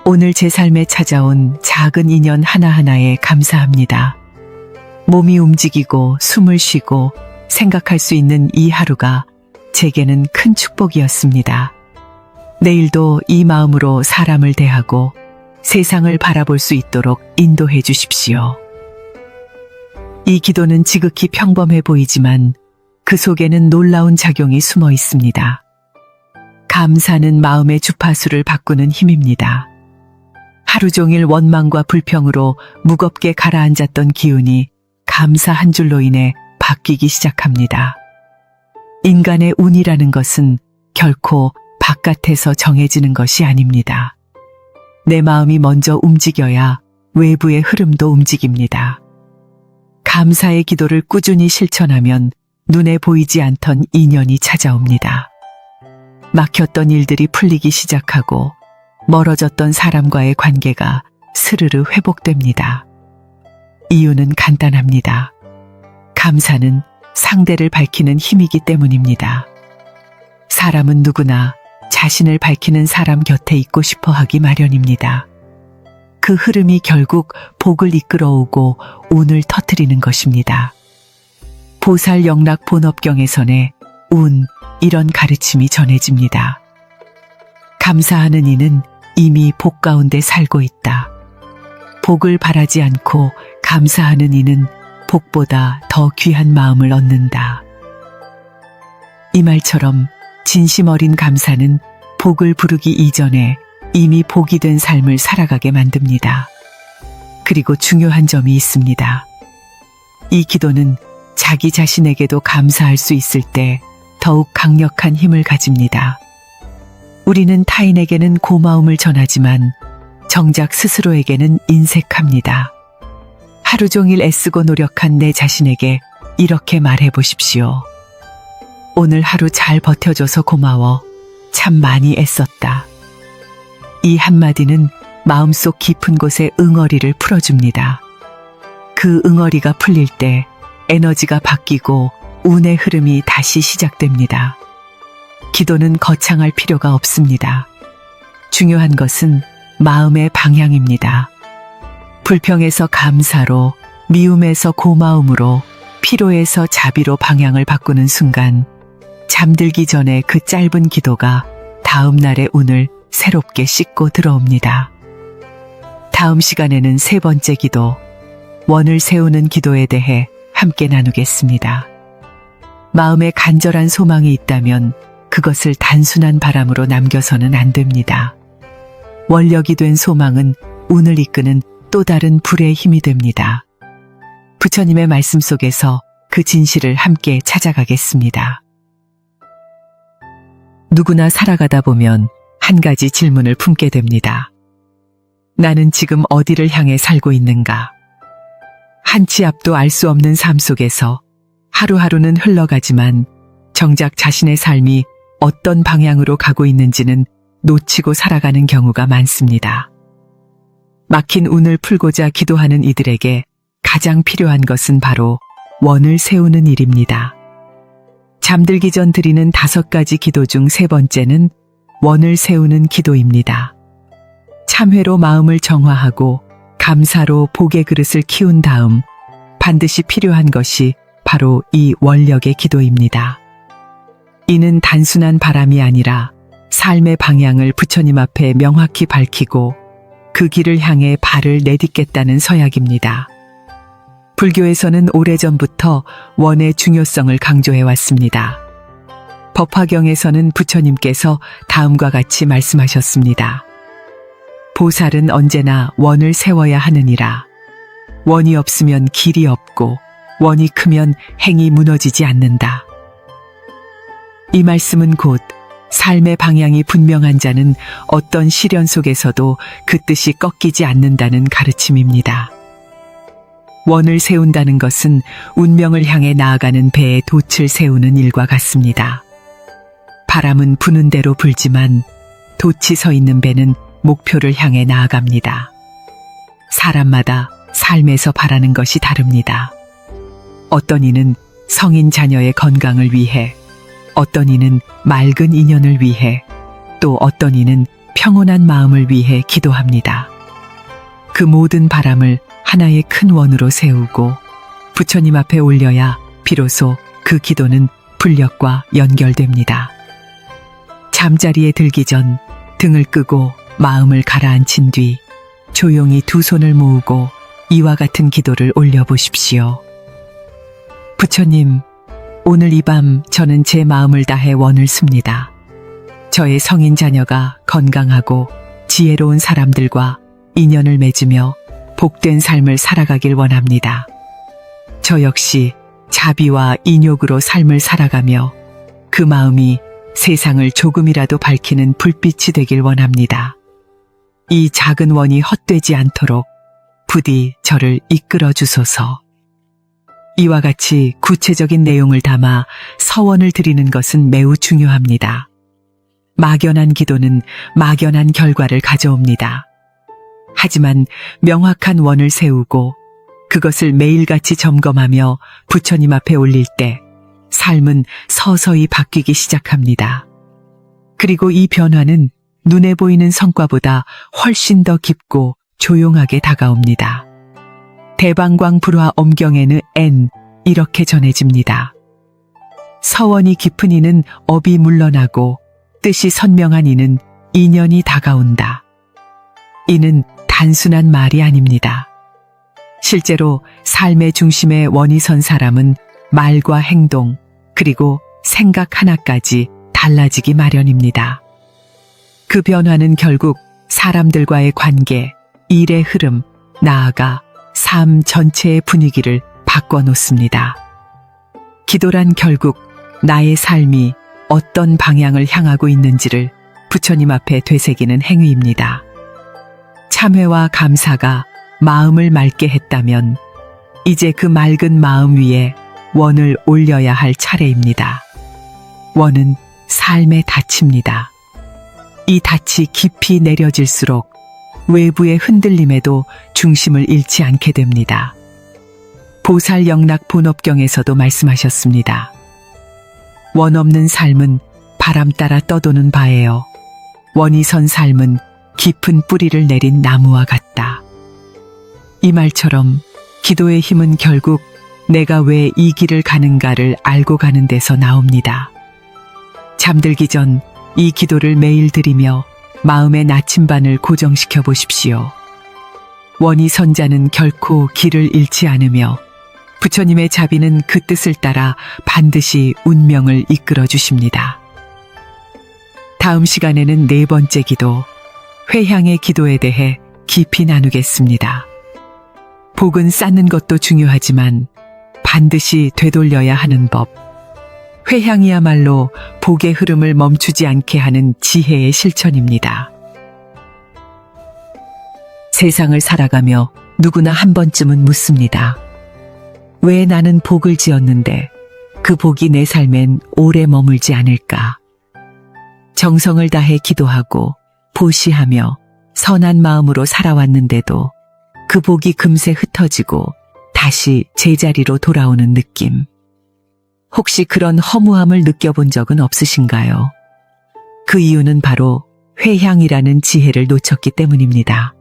오늘 제 삶에 찾아온 작은 인연 하나하나에 감사합니다. 몸이 움직이고 숨을 쉬고 생각할 수 있는 이 하루가 제게는 큰 축복이었습니다. 내일도 이 마음으로 사람을 대하고 세상을 바라볼 수 있도록 인도해 주십시오. 이 기도는 지극히 평범해 보이지만 그 속에는 놀라운 작용이 숨어 있습니다. 감사는 마음의 주파수를 바꾸는 힘입니다. 하루 종일 원망과 불평으로 무겁게 가라앉았던 기운이 감사 한 줄로 인해 바뀌기 시작합니다. 인간의 운이라는 것은 결코 바깥에서 정해지는 것이 아닙니다. 내 마음이 먼저 움직여야 외부의 흐름도 움직입니다. 감사의 기도를 꾸준히 실천하면 눈에 보이지 않던 인연이 찾아옵니다. 막혔던 일들이 풀리기 시작하고 멀어졌던 사람과의 관계가 스르르 회복됩니다. 이유는 간단합니다. 감사는 상대를 밝히는 힘이기 때문입니다. 사람은 누구나 자신을 밝히는 사람 곁에 있고 싶어 하기 마련입니다. 그 흐름이 결국 복을 이끌어오고 운을 터뜨리는 것입니다. 보살영락 본업경에서의 운, 이런 가르침이 전해집니다. 감사하는 이는 이미 복 가운데 살고 있다. 복을 바라지 않고 감사하는 이는 복보다 더 귀한 마음을 얻는다. 이 말처럼 진심 어린 감사는 복을 부르기 이전에 이미 복이 된 삶을 살아가게 만듭니다. 그리고 중요한 점이 있습니다. 이 기도는 자기 자신에게도 감사할 수 있을 때 더욱 강력한 힘을 가집니다. 우리는 타인에게는 고마움을 전하지만 정작 스스로에게는 인색합니다. 하루 종일 애쓰고 노력한 내 자신에게 이렇게 말해 보십시오. 오늘 하루 잘 버텨줘서 고마워. 참 많이 애썼다. 이 한마디는 마음속 깊은 곳에 응어리를 풀어줍니다. 그 응어리가 풀릴 때 에너지가 바뀌고 운의 흐름이 다시 시작됩니다. 기도는 거창할 필요가 없습니다. 중요한 것은 마음의 방향입니다. 불평에서 감사로, 미움에서 고마움으로, 피로에서 자비로 방향을 바꾸는 순간 잠들기 전에 그 짧은 기도가 다음 날의 운을 새롭게 씻고 들어옵니다. 다음 시간에는 세 번째 기도, 원을 세우는 기도에 대해 함께 나누겠습니다. 마음에 간절한 소망이 있다면 그것을 단순한 바람으로 남겨서는 안 됩니다. 원력이 된 소망은 운을 이끄는 또 다른 불의 힘이 됩니다. 부처님의 말씀 속에서 그 진실을 함께 찾아가겠습니다. 누구나 살아가다 보면 한 가지 질문을 품게 됩니다. 나는 지금 어디를 향해 살고 있는가? 한 치 앞도 알 수 없는 삶 속에서 하루하루는 흘러가지만 정작 자신의 삶이 어떤 방향으로 가고 있는지는 놓치고 살아가는 경우가 많습니다. 막힌 운을 풀고자 기도하는 이들에게 가장 필요한 것은 바로 원을 세우는 일입니다. 잠들기 전 드리는 5가지 기도 중 3번째는 원을 세우는 기도입니다. 참회로 마음을 정화하고 감사로 복의 그릇을 키운 다음 반드시 필요한 것이 바로 이 원력의 기도입니다. 이는 단순한 바람이 아니라 삶의 방향을 부처님 앞에 명확히 밝히고 그 길을 향해 발을 내딛겠다는 서약입니다. 불교에서는 오래전부터 원의 중요성을 강조해 왔습니다. 법화경에서는 부처님께서 다음과 같이 말씀하셨습니다. 보살은 언제나 원을 세워야 하느니라. 원이 없으면 길이 없고 원이 크면 행이 무너지지 않는다. 이 말씀은 곧 삶의 방향이 분명한 자는 어떤 시련 속에서도 그 뜻이 꺾이지 않는다는 가르침입니다. 원을 세운다는 것은 운명을 향해 나아가는 배에 돛을 세우는 일과 같습니다. 바람은 부는 대로 불지만 돛이 서 있는 배는 목표를 향해 나아갑니다. 사람마다 삶에서 바라는 것이 다릅니다. 어떤 이는 성인 자녀의 건강을 위해, 어떤 이는 맑은 인연을 위해, 또 어떤 이는 평온한 마음을 위해 기도합니다. 그 모든 바람을 하나의 큰 원으로 세우고 부처님 앞에 올려야 비로소 그 기도는 불력과 연결됩니다. 잠자리에 들기 전 등을 끄고 마음을 가라앉힌 뒤 조용히 두 손을 모으고 이와 같은 기도를 올려보십시오. 부처님, 오늘 이 밤 저는 제 마음을 다해 원을 씁니다. 저의 성인 자녀가 건강하고 지혜로운 사람들과 인연을 맺으며 복된 삶을 살아가길 원합니다. 저 역시 자비와 인욕으로 삶을 살아가며 그 마음이 세상을 조금이라도 밝히는 불빛이 되길 원합니다. 이 작은 원이 헛되지 않도록 부디 저를 이끌어 주소서. 이와 같이 구체적인 내용을 담아 서원을 드리는 것은 매우 중요합니다. 막연한 기도는 막연한 결과를 가져옵니다. 하지만 명확한 원을 세우고 그것을 매일같이 점검하며 부처님 앞에 올릴 때 삶은 서서히 바뀌기 시작합니다. 그리고 이 변화는 눈에 보이는 성과보다 훨씬 더 깊고 조용하게 다가옵니다. 대방광 불화 엄경에는 이렇게 전해집니다. 서원이 깊은 이는 업이 물러나고 뜻이 선명한 이는 인연이 다가온다. 이는 단순한 말이 아닙니다. 실제로 삶의 중심에 원이 선 사람은 말과 행동 그리고 생각 하나까지 달라지기 마련입니다. 그 변화는 결국 사람들과의 관계, 일의 흐름, 나아가 삶 전체의 분위기를 바꿔놓습니다. 기도란 결국 나의 삶이 어떤 방향을 향하고 있는지를 부처님 앞에 되새기는 행위입니다. 참회와 감사가 마음을 맑게 했다면 이제 그 맑은 마음 위에 원을 올려야 할 차례입니다. 원은 삶의 닻입니다. 이 닻이 깊이 내려질수록 외부의 흔들림에도 중심을 잃지 않게 됩니다. 보살영락 본업경에서도 말씀하셨습니다. 원 없는 삶은 바람 따라 떠도는 바예요. 원이 선 삶은 깊은 뿌리를 내린 나무와 같다. 이 말처럼 기도의 힘은 결국 내가 왜 이 길을 가는가를 알고 가는 데서 나옵니다. 잠들기 전 이 기도를 매일 드리며 마음의 나침반을 고정시켜 보십시오. 원이 선 자는 결코 길을 잃지 않으며 부처님의 자비는 그 뜻을 따라 반드시 운명을 이끌어 주십니다. 다음 시간에는 네 번째 기도, 회향의 기도에 대해 깊이 나누겠습니다. 복은 쌓는 것도 중요하지만 반드시 되돌려야 하는 법. 회향이야말로 복의 흐름을 멈추지 않게 하는 지혜의 실천입니다. 세상을 살아가며 누구나 한 번쯤은 묻습니다. 왜 나는 복을 지었는데 그 복이 내 삶엔 오래 머물지 않을까? 정성을 다해 기도하고 보시하며 선한 마음으로 살아왔는데도 그 복이 금세 흩어지고 다시 제자리로 돌아오는 느낌. 혹시 그런 허무함을 느껴본 적은 없으신가요? 그 이유는 바로 회향이라는 지혜를 놓쳤기 때문입니다.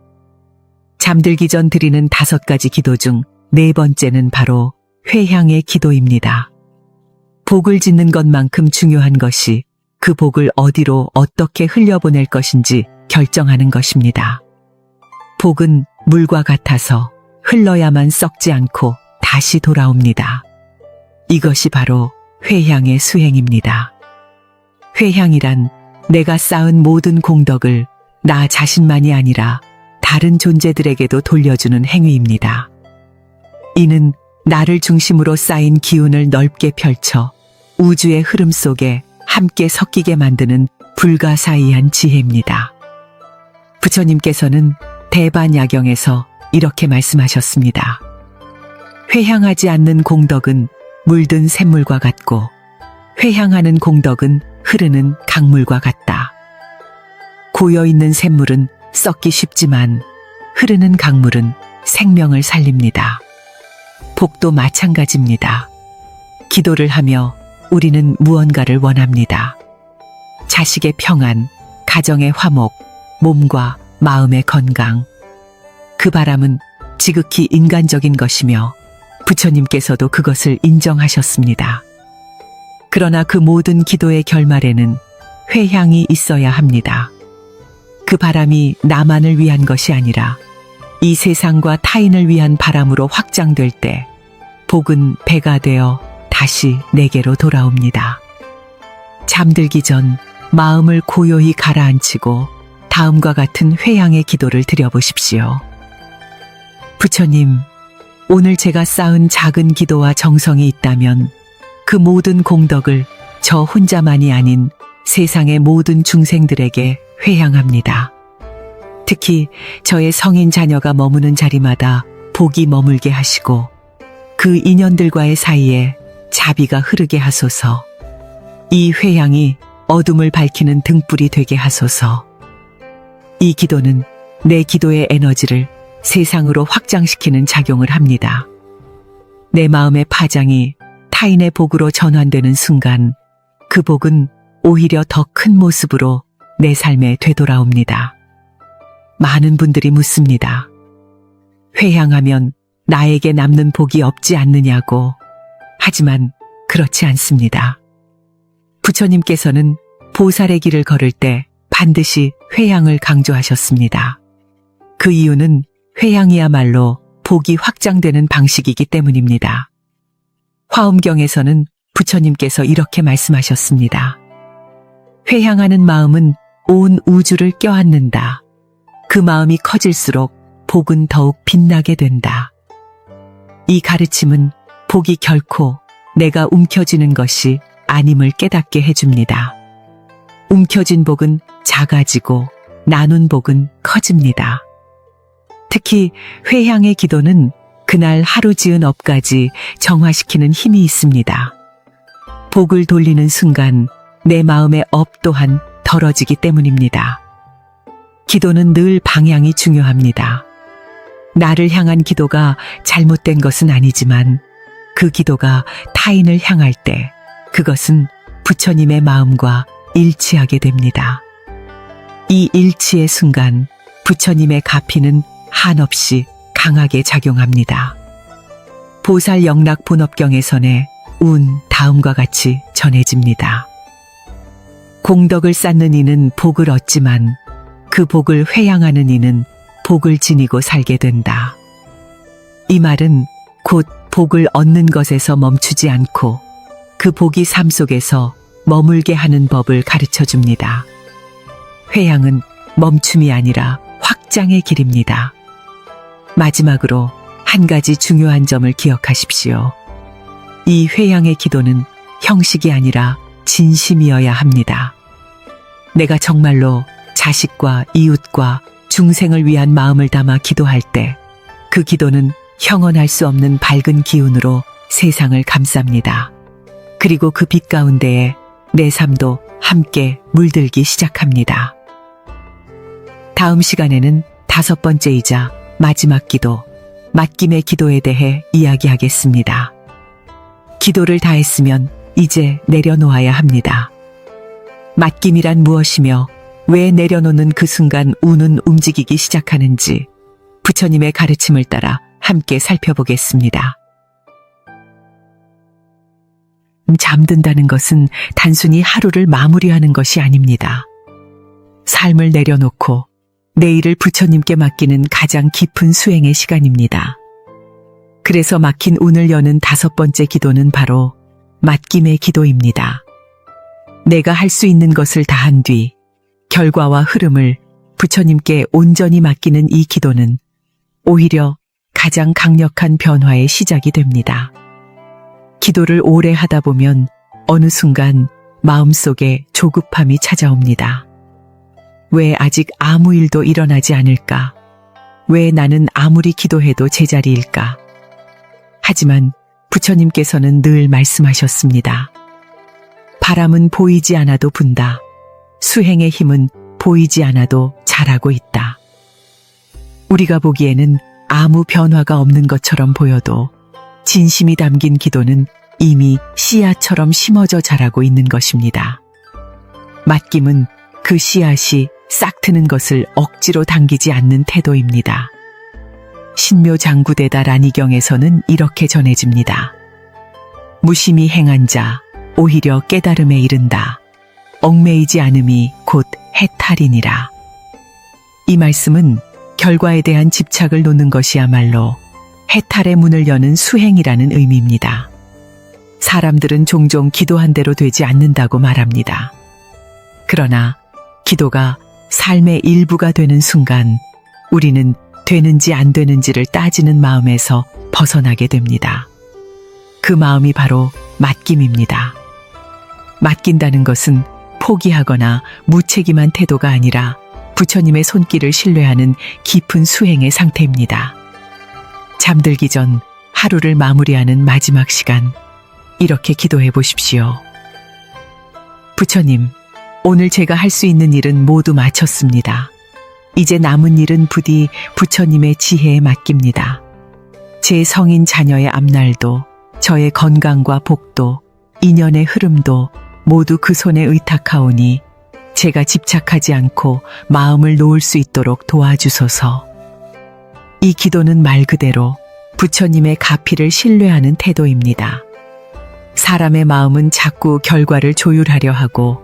잠들기 전 드리는 5가지 기도 중 4번째는 바로 회향의 기도입니다. 복을 짓는 것만큼 중요한 것이 그 복을 어디로 어떻게 흘려보낼 것인지 결정하는 것입니다. 복은 물과 같아서 흘러야만 썩지 않고 다시 돌아옵니다. 이것이 바로 회향의 수행입니다. 회향이란 내가 쌓은 모든 공덕을 나 자신만이 아니라 다른 존재들에게도 돌려주는 행위입니다. 이는 나를 중심으로 쌓인 기운을 넓게 펼쳐 우주의 흐름 속에 함께 섞이게 만드는 불가사의한 지혜입니다. 부처님께서는 대반야경에서 이렇게 말씀하셨습니다. 회향하지 않는 공덕은 물든 샘물과 같고 회향하는 공덕은 흐르는 강물과 같다. 고여있는 샘물은 썩기 쉽지만 흐르는 강물은 생명을 살립니다. 복도 마찬가지입니다. 기도를 하며 우리는 무언가를 원합니다. 자식의 평안, 가정의 화목, 몸과 마음의 건강. 그 바람은 지극히 인간적인 것이며 부처님께서도 그것을 인정하셨습니다. 그러나 그 모든 기도의 결말에는 회향이 있어야 합니다. 그 바람이 나만을 위한 것이 아니라 이 세상과 타인을 위한 바람으로 확장될 때 복은 배가 되어 다시 내게로 돌아옵니다. 잠들기 전 마음을 고요히 가라앉히고 다음과 같은 회향의 기도를 드려보십시오. 부처님, 오늘 제가 쌓은 작은 기도와 정성이 있다면 그 모든 공덕을 저 혼자만이 아닌 세상의 모든 중생들에게 회향합니다. 특히 저의 성인 자녀가 머무는 자리마다 복이 머물게 하시고 그 인연들과의 사이에 자비가 흐르게 하소서. 이 회향이 어둠을 밝히는 등불이 되게 하소서. 이 기도는 내 기도의 에너지를 세상으로 확장시키는 작용을 합니다. 내 마음의 파장이 타인의 복으로 전환되는 순간 그 복은 오히려 더 큰 모습으로 내 삶에 되돌아옵니다. 많은 분들이 묻습니다. 회향하면 나에게 남는 복이 없지 않느냐고. 하지만 그렇지 않습니다. 부처님께서는 보살의 길을 걸을 때 반드시 회향을 강조하셨습니다. 그 이유는 회향이야말로 복이 확장되는 방식이기 때문입니다. 화엄경에서는 부처님께서 이렇게 말씀하셨습니다. 회향하는 마음은 온 우주를 껴안는다. 그 마음이 커질수록 복은 더욱 빛나게 된다. 이 가르침은 복이 결코 내가 움켜쥐는 것이 아님을 깨닫게 해줍니다. 움켜쥔 복은 작아지고 나눈 복은 커집니다. 특히 회향의 기도는 그날 하루 지은 업까지 정화시키는 힘이 있습니다. 복을 돌리는 순간 내 마음의 업 또한 덜어지기 때문입니다. 기도는 늘 방향이 중요합니다. 나를 향한 기도가 잘못된 것은 아니지만 그 기도가 타인을 향할 때 그것은 부처님의 마음과 일치하게 됩니다. 이 일치의 순간 부처님의 가피는 한없이 강하게 작용합니다. 보살 영락 본업경에서의 운 다음과 같이 전해집니다. 공덕을 쌓는 이는 복을 얻지만 그 복을 회양하는 이는 복을 지니고 살게 된다. 이 말은 곧 복을 얻는 것에서 멈추지 않고 그 복이 삶 속에서 머물게 하는 법을 가르쳐 줍니다. 회양은 멈춤이 아니라 확장의 길입니다. 마지막으로 한 가지 중요한 점을 기억하십시오. 이 회양의 기도는 형식이 아니라 진심이어야 합니다. 내가 정말로 자식과 이웃과 중생을 위한 마음을 담아 기도할 때 그 기도는 형언할 수 없는 밝은 기운으로 세상을 감쌉니다. 그리고 그 빛 가운데에 내 삶도 함께 물들기 시작합니다. 다음 시간에는 5번째이자 마지막 기도, 맡김의 기도에 대해 이야기하겠습니다. 기도를 다했으면 이제 내려놓아야 합니다. 맡김이란 무엇이며 왜 내려놓는 그 순간 운은 움직이기 시작하는지 부처님의 가르침을 따라 함께 살펴보겠습니다. 잠든다는 것은 단순히 하루를 마무리하는 것이 아닙니다. 삶을 내려놓고 내일을 부처님께 맡기는 가장 깊은 수행의 시간입니다. 그래서 막힌 운을 여는 5번째 기도는 바로 맡김의 기도입니다. 내가 할 수 있는 것을 다한 뒤 결과와 흐름을 부처님께 온전히 맡기는 이 기도는 오히려 가장 강력한 변화의 시작이 됩니다. 기도를 오래 하다 보면 어느 순간 마음속에 조급함이 찾아옵니다. 왜 아직 아무 일도 일어나지 않을까? 왜 나는 아무리 기도해도 제자리일까? 하지만 부처님께서는 늘 말씀하셨습니다. 바람은 보이지 않아도 분다. 수행의 힘은 보이지 않아도 자라고 있다. 우리가 보기에는 아무 변화가 없는 것처럼 보여도 진심이 담긴 기도는 이미 씨앗처럼 심어져 자라고 있는 것입니다. 맡김은 그 씨앗이 싹 트는 것을 억지로 당기지 않는 태도입니다. 신묘장구대다 라니경에서는 이렇게 전해집니다. 무심히 행한 자 오히려 깨달음에 이른다. 얽매이지 않음이 곧 해탈이니라. 이 말씀은 결과에 대한 집착을 놓는 것이야말로 해탈의 문을 여는 수행이라는 의미입니다. 사람들은 종종 기도한 대로 되지 않는다고 말합니다. 그러나 기도가 삶의 일부가 되는 순간 우리는 되는지 안 되는지를 따지는 마음에서 벗어나게 됩니다. 그 마음이 바로 맡김입니다. 맡긴다는 것은 포기하거나 무책임한 태도가 아니라 부처님의 손길을 신뢰하는 깊은 수행의 상태입니다. 잠들기 전 하루를 마무리하는 마지막 시간, 이렇게 기도해 보십시오. 부처님, 오늘 제가 할 수 있는 일은 모두 마쳤습니다. 이제 남은 일은 부디 부처님의 지혜에 맡깁니다. 제 성인 자녀의 앞날도, 저의 건강과 복도, 인연의 흐름도 모두 그 손에 의탁하오니 제가 집착하지 않고 마음을 놓을 수 있도록 도와주소서. 이 기도는 말 그대로 부처님의 가피를 신뢰하는 태도입니다. 사람의 마음은 자꾸 결과를 조율하려 하고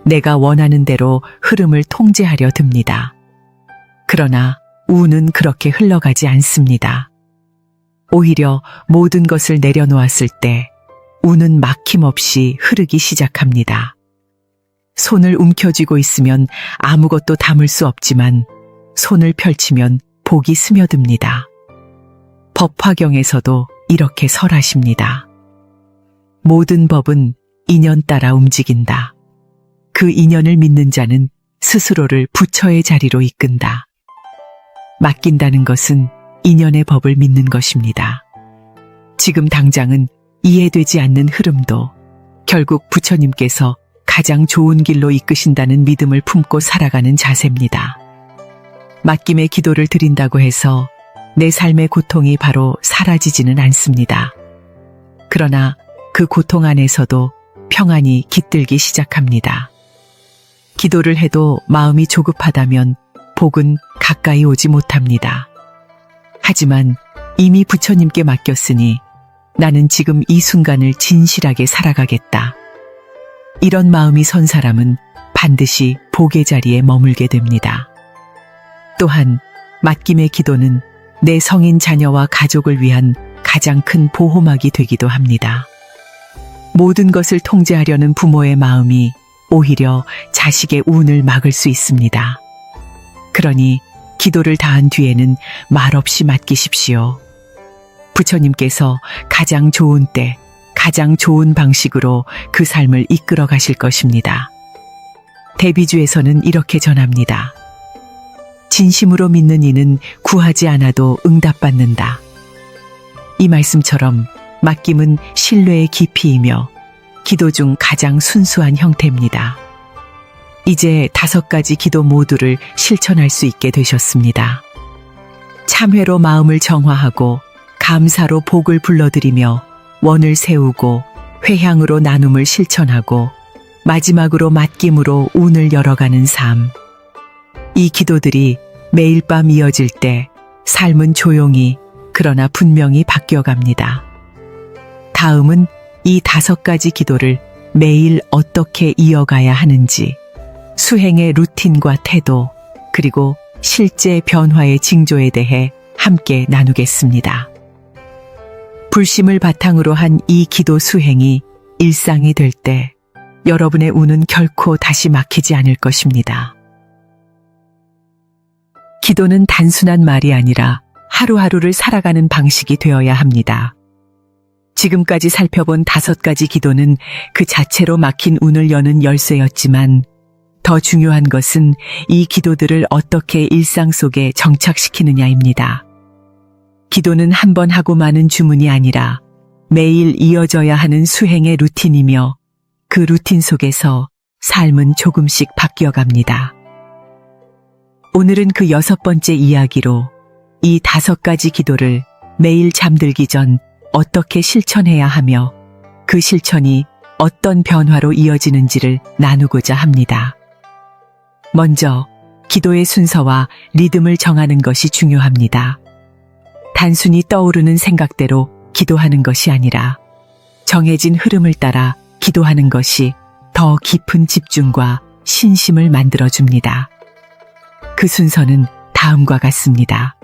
내가 원하는 대로 흐름을 통제하려 듭니다. 그러나 운은 그렇게 흘러가지 않습니다. 오히려 모든 것을 내려놓았을 때 운은 막힘없이 흐르기 시작합니다. 손을 움켜쥐고 있으면 아무것도 담을 수 없지만 손을 펼치면 복이 스며듭니다. 법화경에서도 이렇게 설하십니다. 모든 법은 인연 따라 움직인다. 그 인연을 믿는 자는 스스로를 부처의 자리로 이끈다. 맡긴다는 것은 인연의 법을 믿는 것입니다. 지금 당장은 이해되지 않는 흐름도 결국 부처님께서 가장 좋은 길로 이끄신다는 믿음을 품고 살아가는 자세입니다. 맡김의 기도를 드린다고 해서 내 삶의 고통이 바로 사라지지는 않습니다. 그러나 그 고통 안에서도 평안이 깃들기 시작합니다. 기도를 해도 마음이 조급하다면 복은 가까이 오지 못합니다. 하지만 이미 부처님께 맡겼으니 나는 지금 이 순간을 진실하게 살아가겠다. 이런 마음이 선 사람은 반드시 복의 자리에 머물게 됩니다. 또한 맡김의 기도는 내 성인 자녀와 가족을 위한 가장 큰 보호막이 되기도 합니다. 모든 것을 통제하려는 부모의 마음이 오히려 자식의 운을 막을 수 있습니다. 그러니 기도를 다한 뒤에는 말없이 맡기십시오. 부처님께서 가장 좋은 때, 가장 좋은 방식으로 그 삶을 이끌어 가실 것입니다. 대비주에서는 이렇게 전합니다. 진심으로 믿는 이는 구하지 않아도 응답받는다. 이 말씀처럼 맡김은 신뢰의 깊이이며 기도 중 가장 순수한 형태입니다. 이제 5가지 기도 모두를 실천할 수 있게 되셨습니다. 참회로 마음을 정화하고 감사로 복을 불러들이며 원을 세우고 회향으로 나눔을 실천하고 마지막으로 맡김으로 운을 열어가는 삶. 이 기도들이 매일 밤 이어질 때 삶은 조용히 그러나 분명히 바뀌어갑니다. 다음은 이 5가지 기도를 매일 어떻게 이어가야 하는지, 수행의 루틴과 태도, 그리고 실제 변화의 징조에 대해 함께 나누겠습니다. 불심을 바탕으로 한 이 기도 수행이 일상이 될 때 여러분의 운은 결코 다시 막히지 않을 것입니다. 기도는 단순한 말이 아니라 하루하루를 살아가는 방식이 되어야 합니다. 지금까지 살펴본 5가지 기도는 그 자체로 막힌 운을 여는 열쇠였지만 더 중요한 것은 이 기도들을 어떻게 일상 속에 정착시키느냐입니다. 기도는 한 번 하고 마는 주문이 아니라 매일 이어져야 하는 수행의 루틴이며 그 루틴 속에서 삶은 조금씩 바뀌어갑니다. 오늘은 그 6번째 이야기로 이 5가지 기도를 매일 잠들기 전 어떻게 실천해야 하며 그 실천이 어떤 변화로 이어지는지를 나누고자 합니다. 먼저 기도의 순서와 리듬을 정하는 것이 중요합니다. 단순히 떠오르는 생각대로 기도하는 것이 아니라 정해진 흐름을 따라 기도하는 것이 더 깊은 집중과 신심을 만들어줍니다. 그 순서는 다음과 같습니다.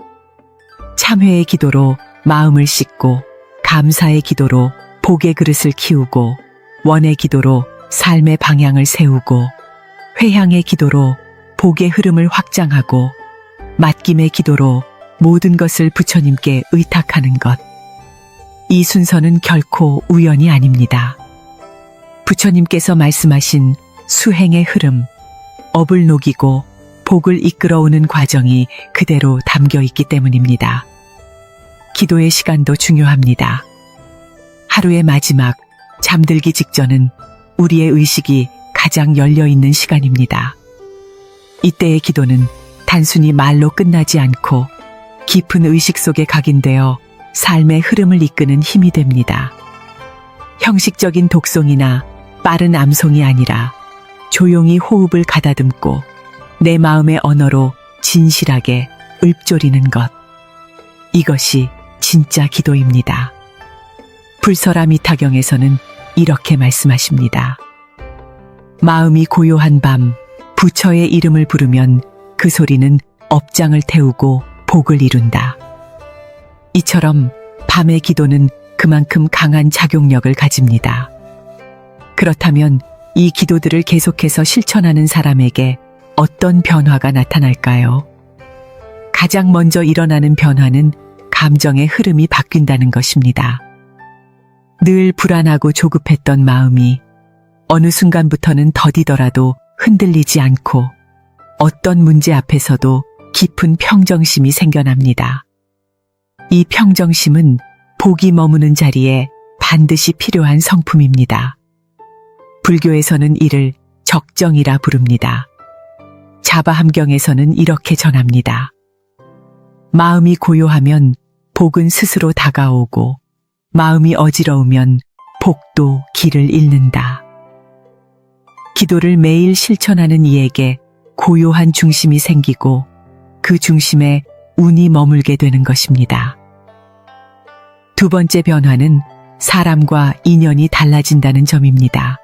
참회의 기도로 마음을 씻고, 감사의 기도로 복의 그릇을 키우고, 원의 기도로 삶의 방향을 세우고, 회향의 기도로 복의 흐름을 확장하고, 맡김의 기도로 모든 것을 부처님께 의탁하는 것. 이 순서는 결코 우연이 아닙니다. 부처님께서 말씀하신 수행의 흐름, 업을 녹이고 복을 이끌어오는 과정이 그대로 담겨 있기 때문입니다. 기도의 시간도 중요합니다. 하루의 마지막, 잠들기 직전은 우리의 의식이 가장 열려있는 시간입니다. 이때의 기도는 단순히 말로 끝나지 않고 깊은 의식 속에 각인되어 삶의 흐름을 이끄는 힘이 됩니다. 형식적인 독송이나 빠른 암송이 아니라 조용히 호흡을 가다듬고 내 마음의 언어로 진실하게 읊조리는 것. 이것이 진짜 기도입니다. 불설아 미타경에서는 이렇게 말씀하십니다. 마음이 고요한 밤, 부처의 이름을 부르면 그 소리는 업장을 태우고 복을 이룬다. 이처럼 밤의 기도는 그만큼 강한 작용력을 가집니다. 그렇다면 이 기도들을 계속해서 실천하는 사람에게 어떤 변화가 나타날까요? 가장 먼저 일어나는 변화는 감정의 흐름이 바뀐다는 것입니다. 늘 불안하고 조급했던 마음이 어느 순간부터는 더디더라도 흔들리지 않고 어떤 문제 앞에서도 깊은 평정심이 생겨납니다. 이 평정심은 복이 머무는 자리에 반드시 필요한 성품입니다. 불교에서는 이를 적정이라 부릅니다. 자바함경에서는 이렇게 전합니다. 마음이 고요하면 복은 스스로 다가오고 마음이 어지러우면 복도 길을 잃는다. 기도를 매일 실천하는 이에게 고요한 중심이 생기고 그 중심에 운이 머물게 되는 것입니다. 두 번째 변화는 사람과 인연이 달라진다는 점입니다.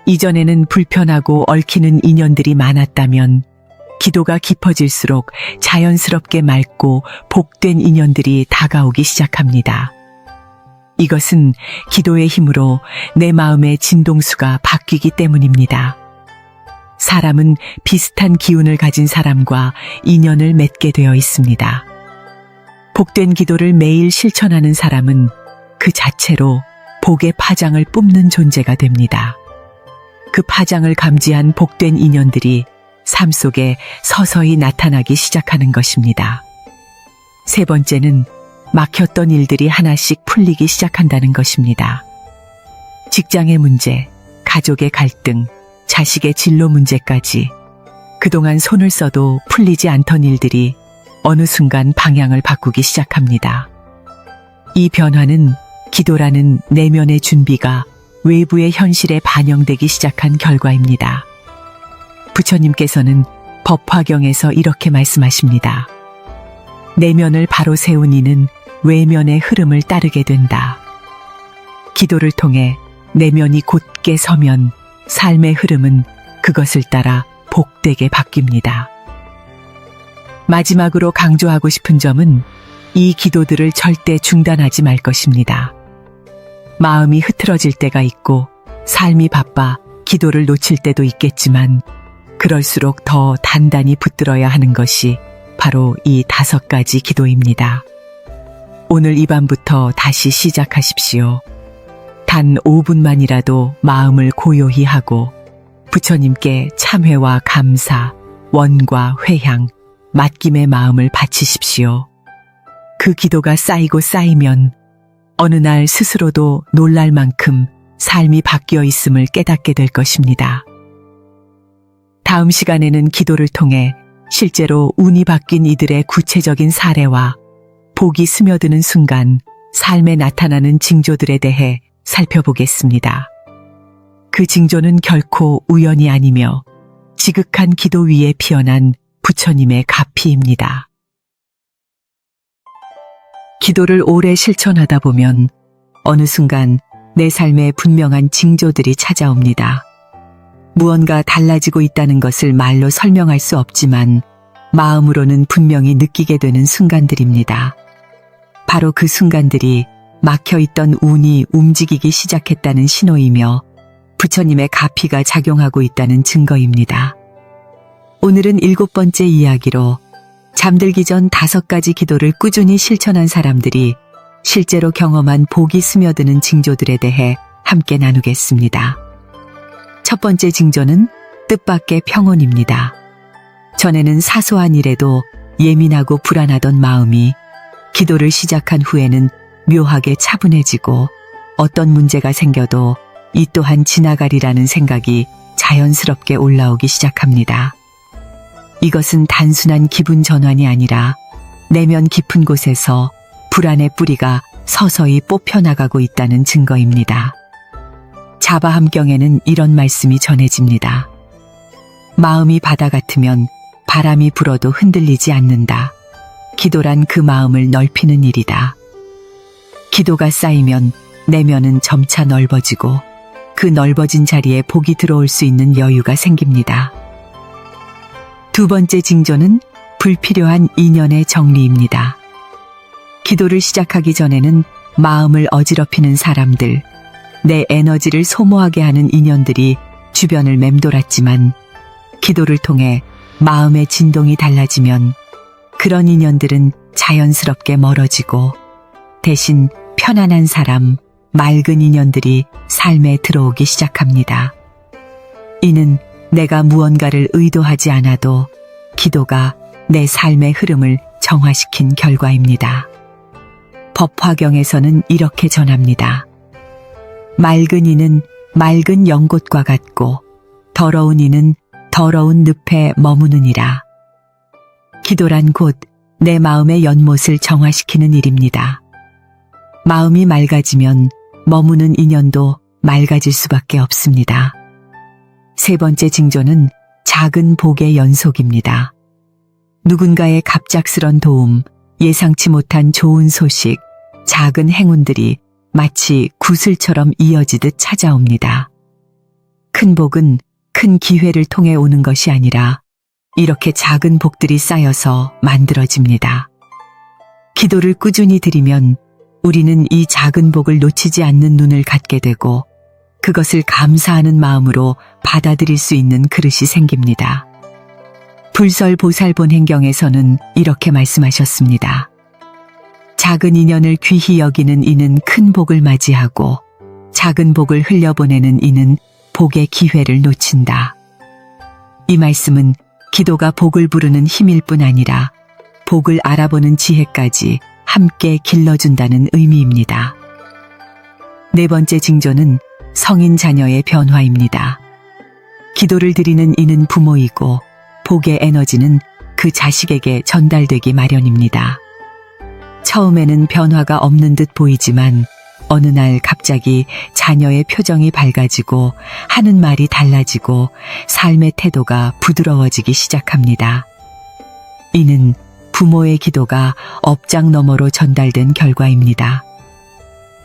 이전에는 불편하고 얽히는 인연들이 많았다면 기도가 깊어질수록 자연스럽게 맑고 복된 인연들이 다가오기 시작합니다. 이것은 기도의 힘으로 내 마음의 진동수가 바뀌기 때문입니다. 사람은 비슷한 기운을 가진 사람과 인연을 맺게 되어 있습니다. 복된 기도를 매일 실천하는 사람은 그 자체로 복의 파장을 뿜는 존재가 됩니다. 그 파장을 감지한 복된 인연들이 삶 속에 서서히 나타나기 시작하는 것입니다. 세 번째는 막혔던 일들이 하나씩 풀리기 시작한다는 것입니다. 직장의 문제, 가족의 갈등, 자식의 진로 문제까지 그동안 손을 써도 풀리지 않던 일들이 어느 순간 방향을 바꾸기 시작합니다. 이 변화는 기도라는 내면의 준비가 외부의 현실에 반영되기 시작한 결과입니다. 부처님께서는 법화경에서 이렇게 말씀하십니다. 내면을 바로 세운 이는 외면의 흐름을 따르게 된다. 기도를 통해 내면이 곧게 서면 삶의 흐름은 그것을 따라 복되게 바뀝니다. 마지막으로 강조하고 싶은 점은 이 기도들을 절대 중단하지 말 것입니다. 마음이 흐트러질 때가 있고 삶이 바빠 기도를 놓칠 때도 있겠지만 그럴수록 더 단단히 붙들어야 하는 것이 바로 이 5가지 기도입니다. 오늘 이 밤부터 다시 시작하십시오. 단 5분만이라도 마음을 고요히 하고 부처님께 참회와 감사, 원과 회향, 맡김의 마음을 바치십시오. 그 기도가 쌓이고 쌓이면 어느 날 스스로도 놀랄 만큼 삶이 바뀌어 있음을 깨닫게 될 것입니다. 다음 시간에는 기도를 통해 실제로 운이 바뀐 이들의 구체적인 사례와 복이 스며드는 순간 삶에 나타나는 징조들에 대해 살펴보겠습니다. 그 징조는 결코 우연이 아니며 지극한 기도 위에 피어난 부처님의 가피입니다. 기도를 오래 실천하다 보면 어느 순간 내 삶에 분명한 징조들이 찾아옵니다. 무언가 달라지고 있다는 것을 말로 설명할 수 없지만 마음으로는 분명히 느끼게 되는 순간들입니다. 바로 그 순간들이 막혀있던 운이 움직이기 시작했다는 신호이며 부처님의 가피가 작용하고 있다는 증거입니다. 오늘은 7번째 이야기로 잠들기 전 5가지 기도를 꾸준히 실천한 사람들이 실제로 경험한 복이 스며드는 징조들에 대해 함께 나누겠습니다. 첫 번째 징조는 뜻밖의 평온입니다. 전에는 사소한 일에도 예민하고 불안하던 마음이 기도를 시작한 후에는 묘하게 차분해지고 어떤 문제가 생겨도 이 또한 지나가리라는 생각이 자연스럽게 올라오기 시작합니다. 이것은 단순한 기분 전환이 아니라 내면 깊은 곳에서 불안의 뿌리가 서서히 뽑혀나가고 있다는 증거입니다. 자바함경에는 이런 말씀이 전해집니다. 마음이 바다 같으면 바람이 불어도 흔들리지 않는다. 기도란 그 마음을 넓히는 일이다. 기도가 쌓이면 내면은 점차 넓어지고 그 넓어진 자리에 복이 들어올 수 있는 여유가 생깁니다. 두 번째 징조는 불필요한 인연의 정리입니다. 기도를 시작하기 전에는 마음을 어지럽히는 사람들, 내 에너지를 소모하게 하는 인연들이 주변을 맴돌았지만 기도를 통해 마음의 진동이 달라지면 그런 인연들은 자연스럽게 멀어지고 대신 편안한 사람, 맑은 인연들이 삶에 들어오기 시작합니다. 이는 내가 무언가를 의도하지 않아도 기도가 내 삶의 흐름을 정화시킨 결과입니다. 법화경에서는 이렇게 전합니다. 맑은 이는 맑은 연꽃과 같고 더러운 이는 더러운 늪에 머무느니라. 기도란 곧 내 마음의 연못을 정화시키는 일입니다. 마음이 맑아지면 머무는 인연도 맑아질 수밖에 없습니다. 세 번째 징조는 작은 복의 연속입니다. 누군가의 갑작스런 도움, 예상치 못한 좋은 소식, 작은 행운들이 마치 구슬처럼 이어지듯 찾아옵니다. 큰 복은 큰 기회를 통해 오는 것이 아니라 이렇게 작은 복들이 쌓여서 만들어집니다. 기도를 꾸준히 드리면 우리는 이 작은 복을 놓치지 않는 눈을 갖게 되고 그것을 감사하는 마음으로 받아들일 수 있는 그릇이 생깁니다. 불설보살본행경에서는 이렇게 말씀하셨습니다. 작은 인연을 귀히 여기는 이는 큰 복을 맞이하고 작은 복을 흘려보내는 이는 복의 기회를 놓친다. 이 말씀은 기도가 복을 부르는 힘일 뿐 아니라 복을 알아보는 지혜까지 함께 길러준다는 의미입니다. 네 번째 징조는 성인 자녀의 변화입니다. 기도를 드리는 이는 부모이고 복의 에너지는 그 자식에게 전달되기 마련입니다. 처음에는 변화가 없는 듯 보이지만 어느 날 갑자기 자녀의 표정이 밝아지고 하는 말이 달라지고 삶의 태도가 부드러워지기 시작합니다. 이는 부모의 기도가 업장 너머로 전달된 결과입니다.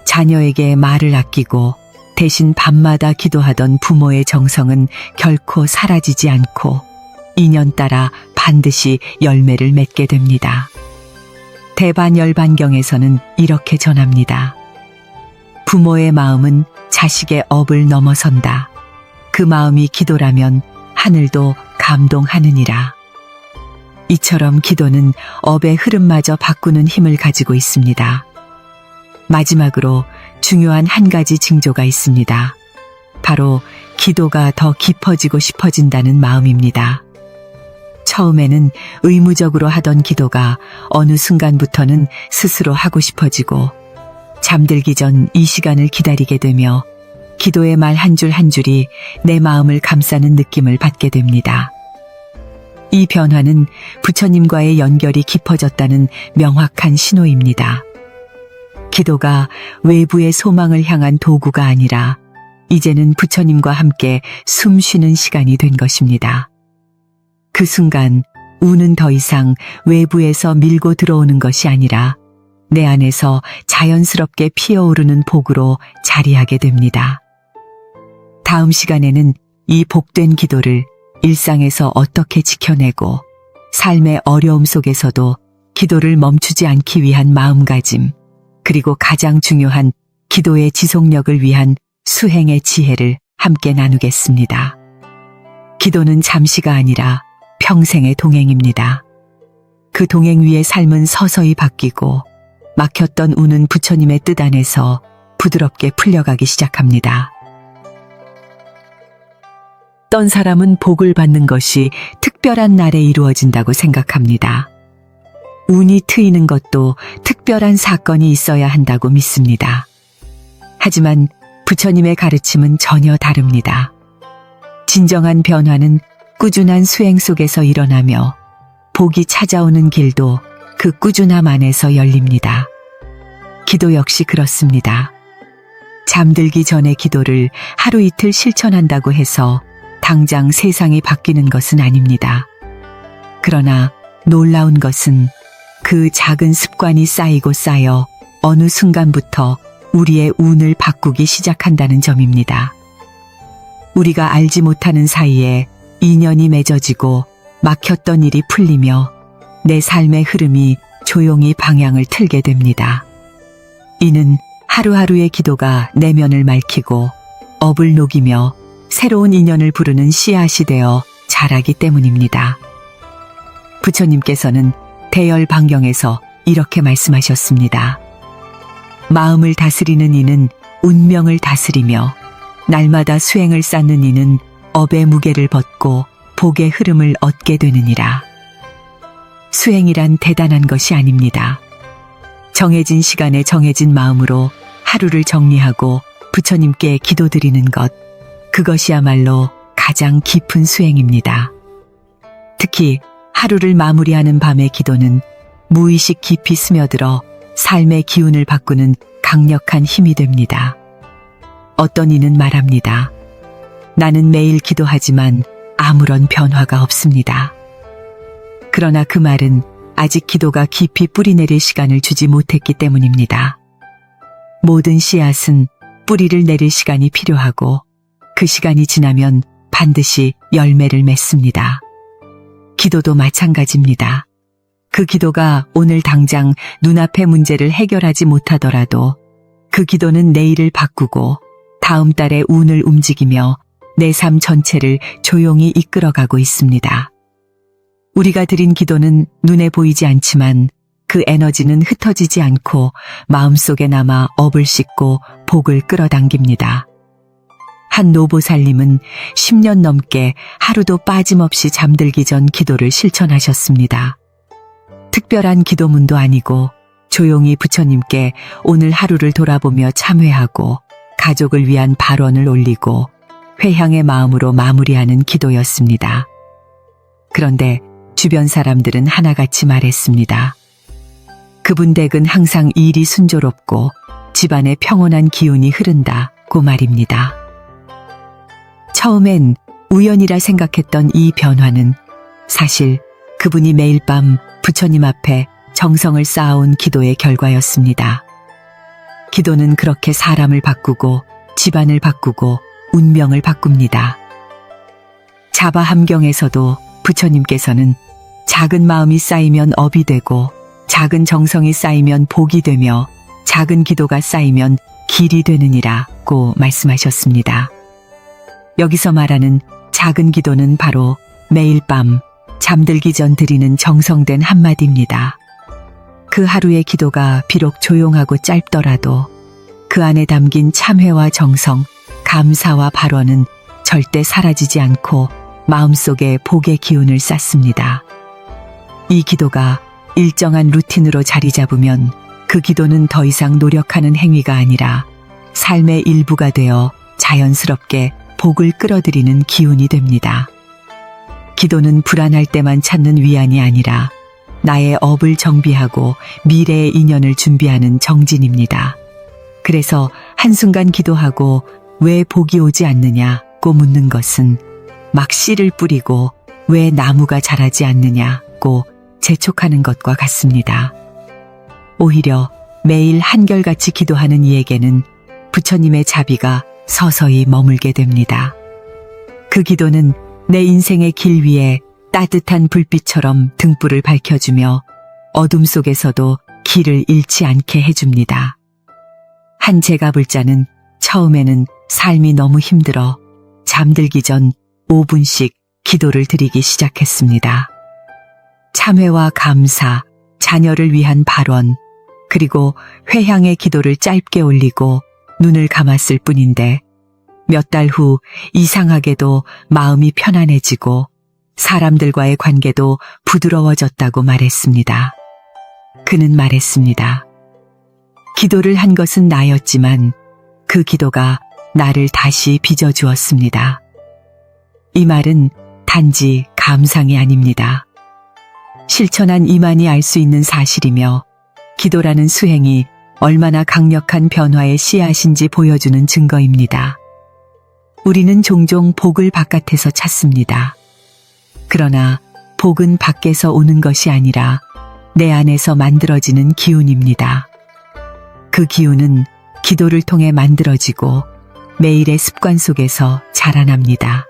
자녀에게 말을 아끼고 대신 밤마다 기도하던 부모의 정성은 결코 사라지지 않고 인연 따라 반드시 열매를 맺게 됩니다. 대반열반경에서는 이렇게 전합니다. 부모의 마음은 자식의 업을 넘어선다. 그 마음이 기도라면 하늘도 감동하느니라. 이처럼 기도는 업의 흐름마저 바꾸는 힘을 가지고 있습니다. 마지막으로 중요한 한 가지 징조가 있습니다. 바로 기도가 더 깊어지고 싶어진다는 마음입니다. 처음에는 의무적으로 하던 기도가 어느 순간부터는 스스로 하고 싶어지고 잠들기 전 이 시간을 기다리게 되며 기도의 말 한 줄 한 줄이 내 마음을 감싸는 느낌을 받게 됩니다. 이 변화는 부처님과의 연결이 깊어졌다는 명확한 신호입니다. 기도가 외부의 소망을 향한 도구가 아니라 이제는 부처님과 함께 숨 쉬는 시간이 된 것입니다. 그 순간 우는 더 이상 외부에서 밀고 들어오는 것이 아니라 내 안에서 자연스럽게 피어오르는 복으로 자리하게 됩니다. 다음 시간에는 이 복된 기도를 일상에서 어떻게 지켜내고 삶의 어려움 속에서도 기도를 멈추지 않기 위한 마음가짐, 그리고 가장 중요한 기도의 지속력을 위한 수행의 지혜를 함께 나누겠습니다. 기도는 잠시가 아니라 평생의 동행입니다. 그 동행 위에 삶은 서서히 바뀌고 막혔던 우는 부처님의 뜻 안에서 부드럽게 풀려가기 시작합니다. 어떤 사람은 복을 받는 것이 특별한 날에 이루어진다고 생각합니다. 운이 트이는 것도 특별한 사건이 있어야 한다고 믿습니다. 하지만 부처님의 가르침은 전혀 다릅니다. 진정한 변화는 꾸준한 수행 속에서 일어나며 복이 찾아오는 길도 그 꾸준함 안에서 열립니다. 기도 역시 그렇습니다. 잠들기 전에 기도를 하루 이틀 실천한다고 해서 당장 세상이 바뀌는 것은 아닙니다. 그러나 놀라운 것은 그 작은 습관이 쌓이고 쌓여 어느 순간부터 우리의 운을 바꾸기 시작한다는 점입니다. 우리가 알지 못하는 사이에 인연이 맺어지고 막혔던 일이 풀리며 내 삶의 흐름이 조용히 방향을 틀게 됩니다. 이는 하루하루의 기도가 내면을 밝히고 업을 녹이며 새로운 인연을 부르는 씨앗이 되어 자라기 때문입니다. 부처님께서는 대열방경에서 이렇게 말씀하셨습니다. 마음을 다스리는 이는 운명을 다스리며 날마다 수행을 쌓는 이는 업의 무게를 벗고 복의 흐름을 얻게 되느니라. 수행이란 대단한 것이 아닙니다. 정해진 시간에 정해진 마음으로 하루를 정리하고 부처님께 기도드리는 것, 그것이야말로 가장 깊은 수행입니다. 특히 하루를 마무리하는 밤의 기도는 무의식 깊이 스며들어 삶의 기운을 바꾸는 강력한 힘이 됩니다. 어떤 이는 말합니다. 나는 매일 기도하지만 아무런 변화가 없습니다. 그러나 그 말은 아직 기도가 깊이 뿌리내릴 시간을 주지 못했기 때문입니다. 모든 씨앗은 뿌리를 내릴 시간이 필요하고 그 시간이 지나면 반드시 열매를 맺습니다. 기도도 마찬가지입니다. 그 기도가 오늘 당장 눈앞의 문제를 해결하지 못하더라도 그 기도는 내일을 바꾸고 다음 달의 운을 움직이며 내 삶 전체를 조용히 이끌어가고 있습니다. 우리가 드린 기도는 눈에 보이지 않지만 그 에너지는 흩어지지 않고 마음속에 남아 업을 씻고 복을 끌어당깁니다. 한 노보살님은 10년 넘게 하루도 빠짐없이 잠들기 전 기도를 실천하셨습니다. 특별한 기도문도 아니고 조용히 부처님께 오늘 하루를 돌아보며 참회하고 가족을 위한 발언을 올리고 회향의 마음으로 마무리하는 기도였습니다. 그런데 주변 사람들은 하나같이 말했습니다. 그분 댁은 항상 일이 순조롭고 집안에 평온한 기운이 흐른다고 말입니다. 처음엔 우연이라 생각했던 이 변화는 사실 그분이 매일 밤 부처님 앞에 정성을 쌓아온 기도의 결과였습니다. 기도는 그렇게 사람을 바꾸고 집안을 바꾸고 운명을 바꿉니다. 자바함경에서도 부처님께서는 작은 마음이 쌓이면 업이 되고 작은 정성이 쌓이면 복이 되며 작은 기도가 쌓이면 길이 되느니라고 말씀하셨습니다. 여기서 말하는 작은 기도는 바로 매일 밤 잠들기 전 드리는 정성된 한마디입니다. 그 하루의 기도가 비록 조용하고 짧더라도 그 안에 담긴 참회와 정성, 감사와 발언은 절대 사라지지 않고 마음속에 복의 기운을 쌓습니다. 이 기도가 일정한 루틴으로 자리 잡으면 그 기도는 더 이상 노력하는 행위가 아니라 삶의 일부가 되어 자연스럽게 복을 끌어들이는 기운이 됩니다. 기도는 불안할 때만 찾는 위안이 아니라 나의 업을 정비하고 미래의 인연을 준비하는 정진입니다. 그래서 한순간 기도하고 왜 복이 오지 않느냐고 묻는 것은 막 씨를 뿌리고 왜 나무가 자라지 않느냐고 재촉하는 것과 같습니다. 오히려 매일 한결같이 기도하는 이에게는 부처님의 자비가 서서히 머물게 됩니다. 그 기도는 내 인생의 길 위에 따뜻한 불빛처럼 등불을 밝혀주며 어둠 속에서도 길을 잃지 않게 해줍니다. 한 제가불자는 처음에는 삶이 너무 힘들어 잠들기 전 5분씩 기도를 드리기 시작했습니다. 참회와 감사, 자녀를 위한 발언, 그리고 회향의 기도를 짧게 올리고 눈을 감았을 뿐인데 몇 달 후 이상하게도 마음이 편안해지고 사람들과의 관계도 부드러워졌다고 말했습니다. 그는 말했습니다. 기도를 한 것은 나였지만 그 기도가 나를 다시 빚어주었습니다. 이 말은 단지 감상이 아닙니다. 실천한 이만이 알 수 있는 사실이며 기도라는 수행이 얼마나 강력한 변화의 씨앗인지 보여주는 증거입니다. 우리는 종종 복을 바깥에서 찾습니다. 그러나 복은 밖에서 오는 것이 아니라 내 안에서 만들어지는 기운입니다. 그 기운은 기도를 통해 만들어지고 매일의 습관 속에서 자라납니다.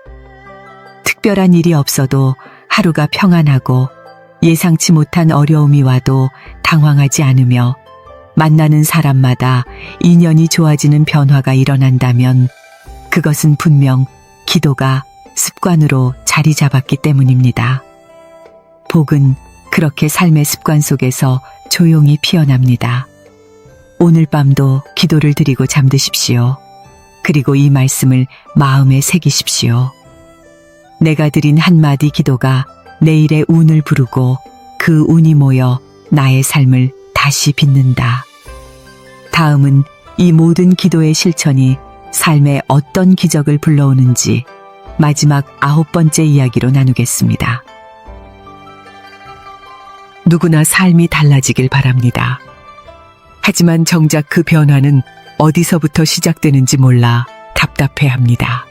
특별한 일이 없어도 하루가 평안하고 예상치 못한 어려움이 와도 당황하지 않으며 만나는 사람마다 인연이 좋아지는 변화가 일어난다면 그것은 분명 기도가 습관으로 자리 잡았기 때문입니다. 복은 그렇게 삶의 습관 속에서 조용히 피어납니다. 오늘 밤도 기도를 드리고 잠드십시오. 그리고 이 말씀을 마음에 새기십시오. 내가 드린 한마디 기도가 내일의 운을 부르고 그 운이 모여 나의 삶을 다시 빚는다. 다음은 이 모든 기도의 실천이 삶에 어떤 기적을 불러오는지 마지막 9번째 이야기로 나누겠습니다. 누구나 삶이 달라지길 바랍니다. 하지만 정작 그 변화는 어디서부터 시작되는지 몰라 답답해합니다.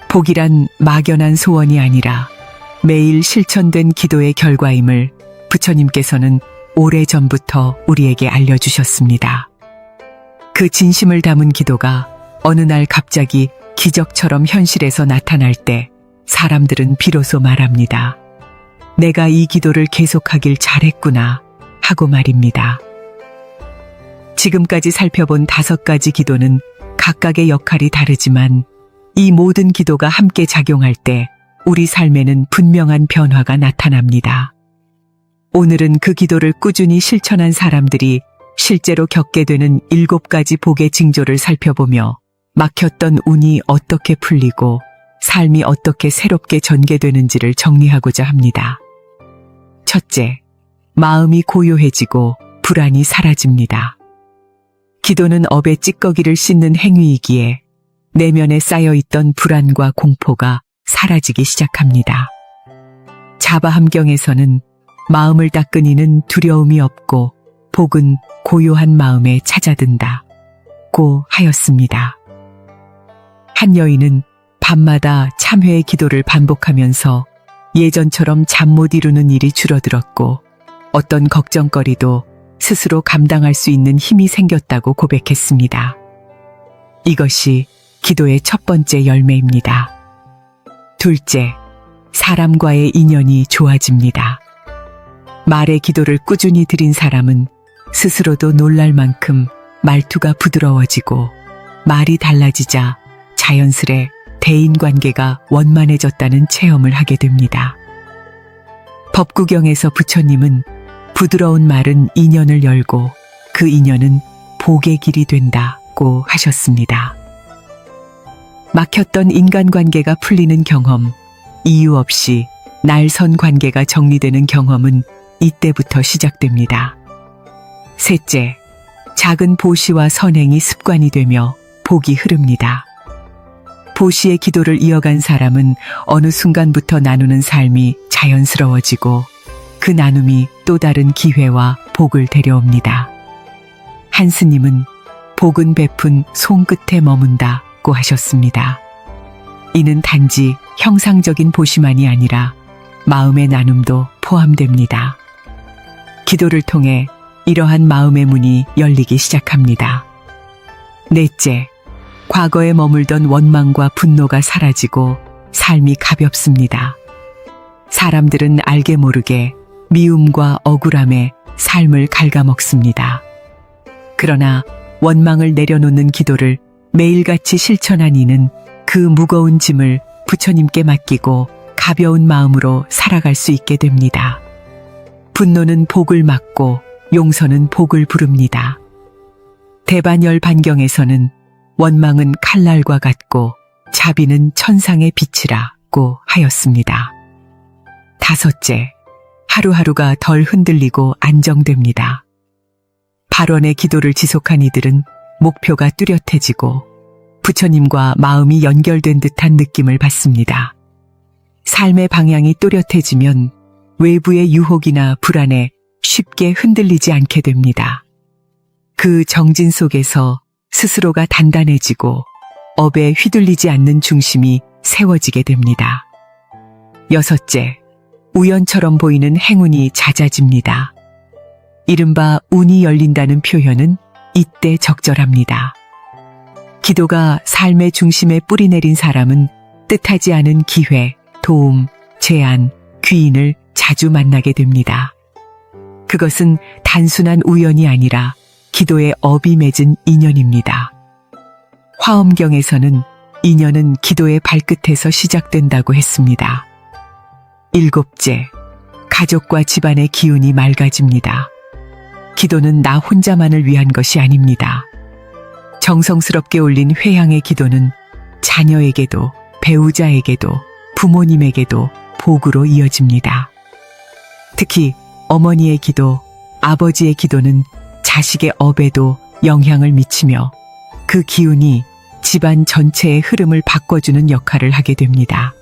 복이란 막연한 소원이 아니라 매일 실천된 기도의 결과임을 부처님께서는 오래전부터 우리에게 알려주셨습니다. 그 진심을 담은 기도가 어느 날 갑자기 기적처럼 현실에서 나타날 때 사람들은 비로소 말합니다. 내가 이 기도를 계속하길 잘했구나 하고 말입니다. 지금까지 살펴본 5가지 기도는 각각의 역할이 다르지만 이 모든 기도가 함께 작용할 때 우리 삶에는 분명한 변화가 나타납니다. 오늘은 그 기도를 꾸준히 실천한 사람들이 실제로 겪게 되는 7가지 복의 징조를 살펴보며 막혔던 운이 어떻게 풀리고 삶이 어떻게 새롭게 전개되는지를 정리하고자 합니다. 첫째, 마음이 고요해지고 불안이 사라집니다. 기도는 업의 찌꺼기를 씻는 행위이기에 내면에 쌓여있던 불안과 공포가 사라지기 시작합니다. 자바함경에서는 마음을 닦은 이는 두려움이 없고 복은 고요한 마음에 찾아든다고 하였습니다. 한 여인은 밤마다 참회의 기도를 반복하면서 예전처럼 잠 못 이루는 일이 줄어들었고 어떤 걱정거리도 스스로 감당할 수 있는 힘이 생겼다고 고백했습니다. 이것이 기도의 첫 번째 열매입니다. 둘째, 사람과의 인연이 좋아집니다. 말의 기도를 꾸준히 드린 사람은 스스로도 놀랄 만큼 말투가 부드러워지고 말이 달라지자 자연스레 대인관계가 원만해졌다는 체험을 하게 됩니다. 법구경에서 부처님은 부드러운 말은 인연을 열고 그 인연은 복의 길이 된다고 하셨습니다. 막혔던 인간관계가 풀리는 경험, 이유 없이 날선 관계가 정리되는 경험은 이때부터 시작됩니다. 셋째, 작은 보시와 선행이 습관이 되며 복이 흐릅니다. 보시의 기도를 이어간 사람은 어느 순간부터 나누는 삶이 자연스러워지고 그 나눔이 또 다른 기회와 복을 데려옵니다. 한 스님은 복은 베푼 손끝에 머문다고 하셨습니다. 이는 단지 형상적인 보시만이 아니라 마음의 나눔도 포함됩니다. 기도를 통해 이러한 마음의 문이 열리기 시작합니다. 넷째, 과거에 머물던 원망과 분노가 사라지고 삶이 가볍습니다. 사람들은 알게 모르게 미움과 억울함에 삶을 갉아먹습니다. 그러나 원망을 내려놓는 기도를 매일같이 실천한 이는 그 무거운 짐을 부처님께 맡기고 가벼운 마음으로 살아갈 수 있게 됩니다. 분노는 복을 막고 용서는 복을 부릅니다. 대반열 반경에서는 원망은 칼날과 같고 자비는 천상의 빛이라고 하였습니다. 다섯째, 하루하루가 덜 흔들리고 안정됩니다. 발언의 기도를 지속한 이들은 목표가 뚜렷해지고 부처님과 마음이 연결된 듯한 느낌을 받습니다. 삶의 방향이 또렷해지면 외부의 유혹이나 불안에 쉽게 흔들리지 않게 됩니다. 그 정진 속에서 스스로가 단단해지고 업에 휘둘리지 않는 중심이 세워지게 됩니다. 여섯째, 우연처럼 보이는 행운이 잦아집니다. 이른바 운이 열린다는 표현은 이때 적절합니다. 기도가 삶의 중심에 뿌리 내린 사람은 뜻하지 않은 기회, 도움, 제안, 귀인을 자주 만나게 됩니다. 그것은 단순한 우연이 아니라 기도의 업이 맺은 인연입니다. 화엄경에서는 인연은 기도의 발끝에서 시작된다고 했습니다. 일곱째, 가족과 집안의 기운이 맑아집니다. 기도는 나 혼자만을 위한 것이 아닙니다. 정성스럽게 올린 회향의 기도는 자녀에게도, 배우자에게도, 부모님에게도 복으로 이어집니다. 특히 어머니의 기도, 아버지의 기도는 자식의 업에도 영향을 미치며 그 기운이 집안 전체의 흐름을 바꿔주는 역할을 하게 됩니다.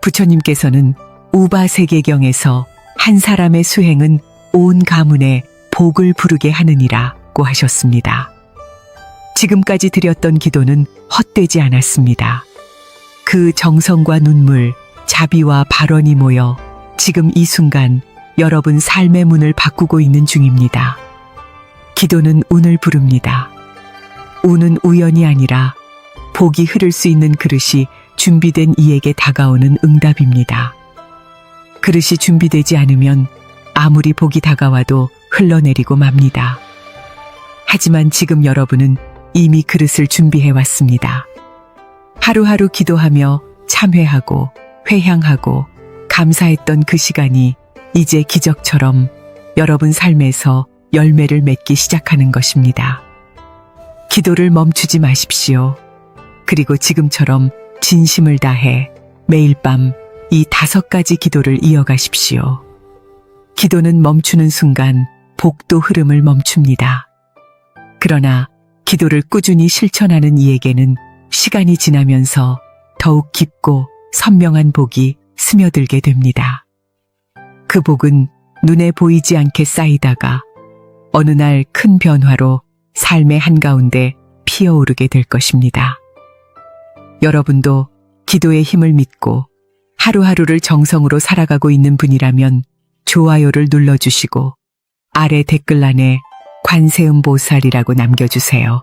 부처님께서는 우바세계경에서 한 사람의 수행은 온 가문에 복을 부르게 하느니라고 하셨습니다. 지금까지 드렸던 기도는 헛되지 않았습니다. 그 정성과 눈물, 자비와 발언이 모여 지금 이 순간 여러분 삶의 문을 바꾸고 있는 중입니다. 기도는 운을 부릅니다. 운은 우연이 아니라 복이 흐를 수 있는 그릇이 준비된 이에게 다가오는 응답입니다. 그릇이 준비되지 않으면 아무리 복이 다가와도 흘러내리고 맙니다. 하지만 지금 여러분은 이미 그릇을 준비해 왔습니다. 하루하루 기도하며 참회하고 회향하고 감사했던 그 시간이 이제 기적처럼 여러분 삶에서 열매를 맺기 시작하는 것입니다. 기도를 멈추지 마십시오. 그리고 지금처럼 진심을 다해 매일 밤 이 5가지 기도를 이어가십시오. 기도는 멈추는 순간 복도 흐름을 멈춥니다. 그러나 기도를 꾸준히 실천하는 이에게는 시간이 지나면서 더욱 깊고 선명한 복이 스며들게 됩니다. 그 복은 눈에 보이지 않게 쌓이다가 어느 날 큰 변화로 삶의 한가운데 피어오르게 될 것입니다. 여러분도 기도의 힘을 믿고 하루하루를 정성으로 살아가고 있는 분이라면 좋아요를 눌러주시고 아래 댓글란에 관세음보살이라고 남겨주세요.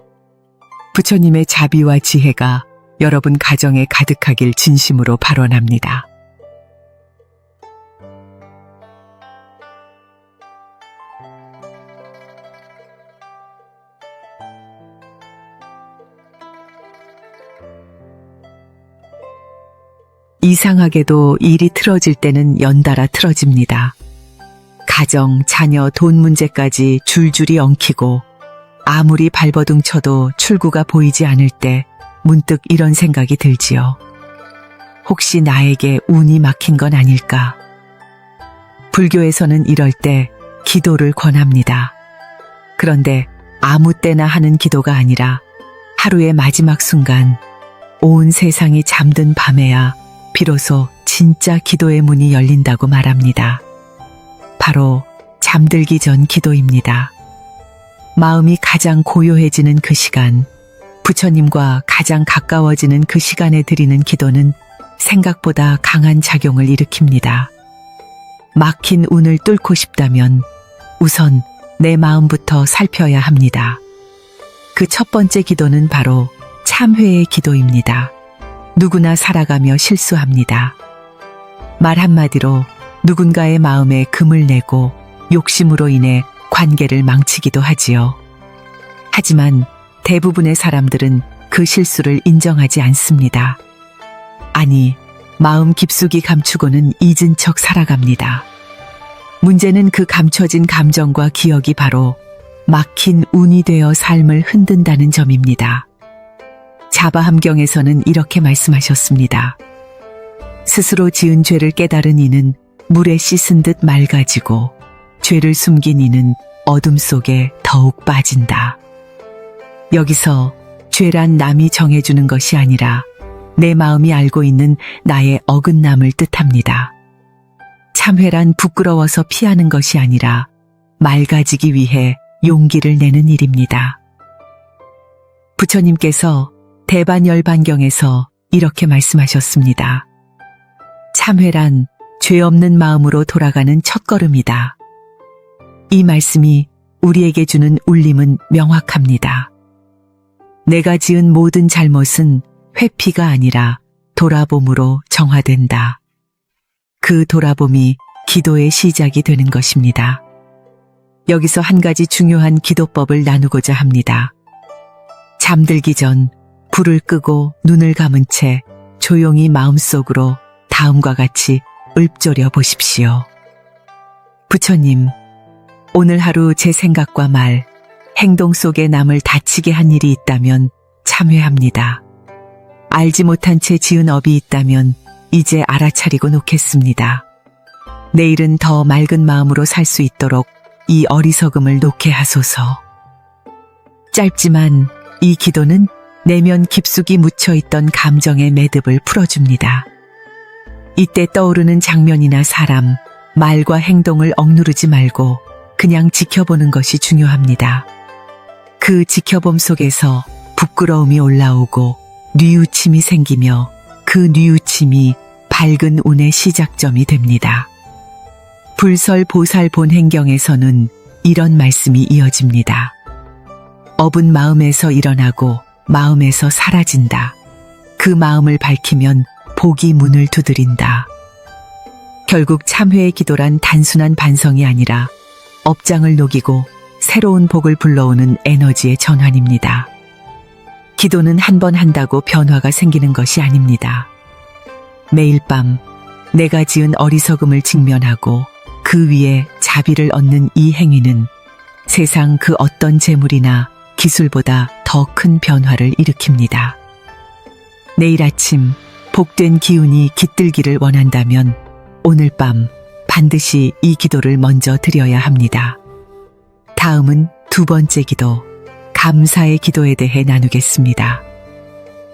부처님의 자비와 지혜가 여러분 가정에 가득하길 진심으로 발언합니다. 이상하게도 일이 틀어질 때는 연달아 틀어집니다. 가정, 자녀, 돈 문제까지 줄줄이 엉키고 아무리 발버둥 쳐도 출구가 보이지 않을 때 문득 이런 생각이 들지요. 혹시 나에게 운이 막힌 건 아닐까? 불교에서는 이럴 때 기도를 권합니다. 그런데 아무 때나 하는 기도가 아니라 하루의 마지막 순간 온 세상이 잠든 밤에야 비로소 진짜 기도의 문이 열린다고 말합니다. 바로 잠들기 전 기도입니다. 마음이 가장 고요해지는 그 시간, 부처님과 가장 가까워지는 그 시간에 드리는 기도는 생각보다 강한 작용을 일으킵니다. 막힌 운을 뚫고 싶다면 우선 내 마음부터 살펴야 합니다. 그 첫 번째 기도는 바로 참회의 기도입니다. 누구나 살아가며 실수합니다. 말 한마디로 누군가의 마음에 금을 내고 욕심으로 인해 관계를 망치기도 하지요. 하지만 대부분의 사람들은 그 실수를 인정하지 않습니다. 아니, 마음 깊숙이 감추고는 잊은 척 살아갑니다. 문제는 그 감춰진 감정과 기억이 바로 막힌 운이 되어 삶을 흔든다는 점입니다. 자바함경에서는 이렇게 말씀하셨습니다. 스스로 지은 죄를 깨달은 이는 물에 씻은 듯 맑아지고 죄를 숨긴 이는 어둠 속에 더욱 빠진다. 여기서 죄란 남이 정해주는 것이 아니라 내 마음이 알고 있는 나의 어긋남을 뜻합니다. 참회란 부끄러워서 피하는 것이 아니라 맑아지기 위해 용기를 내는 일입니다. 부처님께서 대반열반경에서 이렇게 말씀하셨습니다. 참회란 죄 없는 마음으로 돌아가는 첫걸음이다. 이 말씀이 우리에게 주는 울림은 명확합니다. 내가 지은 모든 잘못은 회피가 아니라 돌아봄으로 정화된다. 그 돌아봄이 기도의 시작이 되는 것입니다. 여기서 한 가지 중요한 기도법을 나누고자 합니다. 잠들기 전 불을 끄고 눈을 감은 채 조용히 마음속으로 다음과 같이 읊조려 보십시오. 부처님, 오늘 하루 제 생각과 말, 행동 속에 남을 다치게 한 일이 있다면 참회합니다. 알지 못한 채 지은 업이 있다면 이제 알아차리고 놓겠습니다. 내일은 더 맑은 마음으로 살 수 있도록 이 어리석음을 놓게 하소서. 짧지만 이 기도는 내면 깊숙이 묻혀있던 감정의 매듭을 풀어줍니다. 이때 떠오르는 장면이나 사람, 말과 행동을 억누르지 말고 그냥 지켜보는 것이 중요합니다. 그 지켜봄 속에서 부끄러움이 올라오고 뉘우침이 생기며 그 뉘우침이 밝은 운의 시작점이 됩니다. 불설보살 본행경에서는 이런 말씀이 이어집니다. 업은 마음에서 일어나고 마음에서 사라진다. 그 마음을 밝히면 복이 문을 두드린다. 결국 참회의 기도란 단순한 반성이 아니라 업장을 녹이고 새로운 복을 불러오는 에너지의 전환입니다. 기도는 한 번 한다고 변화가 생기는 것이 아닙니다. 매일 밤 내가 지은 어리석음을 직면하고 그 위에 자비를 얻는 이 행위는 세상 그 어떤 재물이나 기술보다 더 큰 변화를 일으킵니다. 내일 아침 복된 기운이 깃들기를 원한다면 오늘 밤 반드시 이 기도를 먼저 드려야 합니다. 다음은 두 번째 기도, 감사의 기도에 대해 나누겠습니다.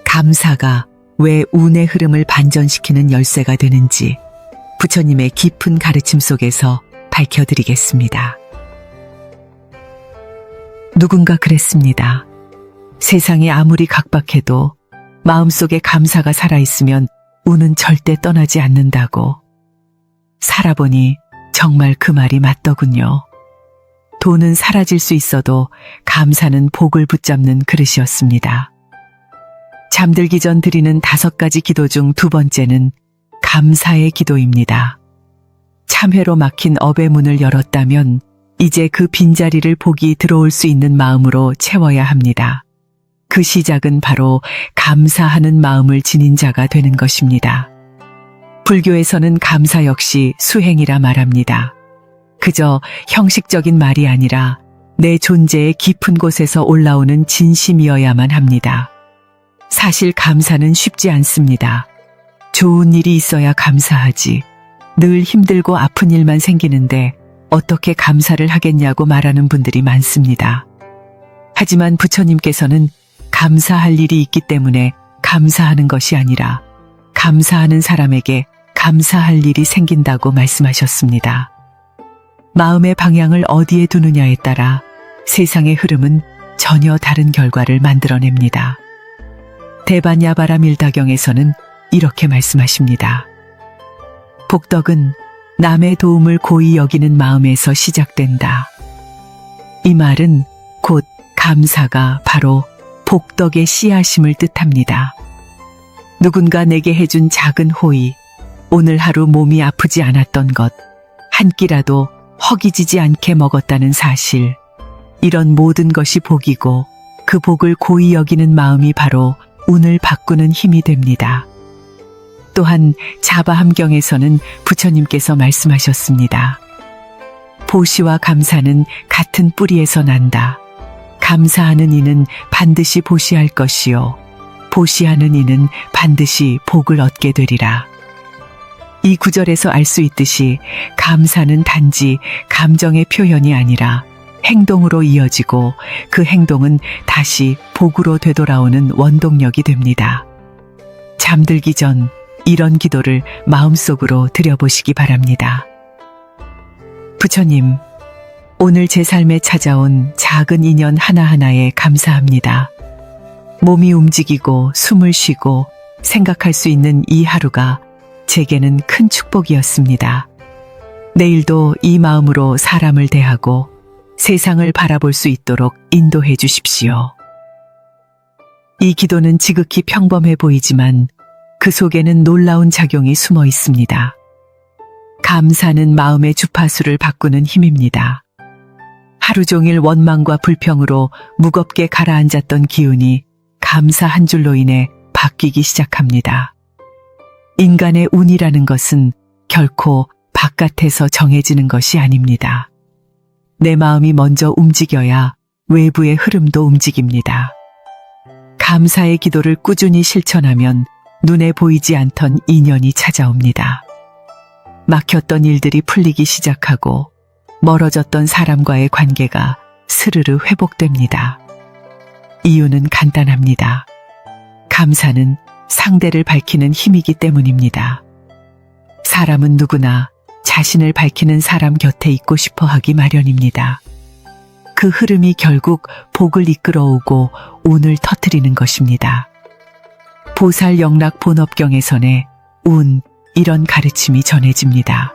감사가 왜 운의 흐름을 반전시키는 열쇠가 되는지 부처님의 깊은 가르침 속에서 밝혀드리겠습니다. 누군가 그랬습니다. 세상이 아무리 각박해도 마음속에 감사가 살아있으면 운은 절대 떠나지 않는다고. 살아보니 정말 그 말이 맞더군요. 돈은 사라질 수 있어도 감사는 복을 붙잡는 그릇이었습니다. 잠들기 전 드리는 5가지 기도 중 두 번째는 감사의 기도입니다. 참회로 막힌 업의 문을 열었다면 이제 그 빈자리를 복이 들어올 수 있는 마음으로 채워야 합니다. 그 시작은 바로 감사하는 마음을 지닌 자가 되는 것입니다. 불교에서는 감사 역시 수행이라 말합니다. 그저 형식적인 말이 아니라 내 존재의 깊은 곳에서 올라오는 진심이어야만 합니다. 사실 감사는 쉽지 않습니다. 좋은 일이 있어야 감사하지. 늘 힘들고 아픈 일만 생기는데 어떻게 감사를 하겠냐고 말하는 분들이 많습니다. 하지만 부처님께서는 감사할 일이 있기 때문에 감사하는 것이 아니라 감사하는 사람에게 감사할 일이 생긴다고 말씀하셨습니다. 마음의 방향을 어디에 두느냐에 따라 세상의 흐름은 전혀 다른 결과를 만들어냅니다. 대반야바라 밀다경에서는 이렇게 말씀하십니다. 복덕은 남의 도움을 고이 여기는 마음에서 시작된다. 이 말은 곧 감사가 바로 복덕의 씨앗임을 뜻합니다. 누군가 내게 해준 작은 호의, 오늘 하루 몸이 아프지 않았던 것, 한 끼라도 허기지지 않게 먹었다는 사실, 이런 모든 것이 복이고 그 복을 고이 여기는 마음이 바로 운을 바꾸는 힘이 됩니다. 또한 자바함경에서는 부처님께서 말씀하셨습니다. 보시와 감사는 같은 뿌리에서 난다. 감사하는 이는 반드시 보시할 것이요. 보시하는 이는 반드시 복을 얻게 되리라. 이 구절에서 알 수 있듯이 감사는 단지 감정의 표현이 아니라 행동으로 이어지고 그 행동은 다시 복으로 되돌아오는 원동력이 됩니다. 잠들기 전 이런 기도를 마음속으로 들여보시기 바랍니다. 부처님, 오늘 제 삶에 찾아온 작은 인연 하나하나에 감사합니다. 몸이 움직이고 숨을 쉬고 생각할 수 있는 이 하루가 제게는 큰 축복이었습니다. 내일도 이 마음으로 사람을 대하고 세상을 바라볼 수 있도록 인도해 주십시오. 이 기도는 지극히 평범해 보이지만 그 속에는 놀라운 작용이 숨어 있습니다. 감사는 마음의 주파수를 바꾸는 힘입니다. 하루 종일 원망과 불평으로 무겁게 가라앉았던 기운이 감사 한 줄로 인해 바뀌기 시작합니다. 인간의 운이라는 것은 결코 바깥에서 정해지는 것이 아닙니다. 내 마음이 먼저 움직여야 외부의 흐름도 움직입니다. 감사의 기도를 꾸준히 실천하면 눈에 보이지 않던 인연이 찾아옵니다. 막혔던 일들이 풀리기 시작하고 멀어졌던 사람과의 관계가 스르르 회복됩니다. 이유는 간단합니다. 감사는 상대를 밝히는 힘이기 때문입니다. 사람은 누구나 자신을 밝히는 사람 곁에 있고 싶어 하기 마련입니다. 그 흐름이 결국 복을 이끌어오고 운을 터뜨리는 것입니다. 보살 영락 본업경에서의 운, 이런 가르침이 전해집니다.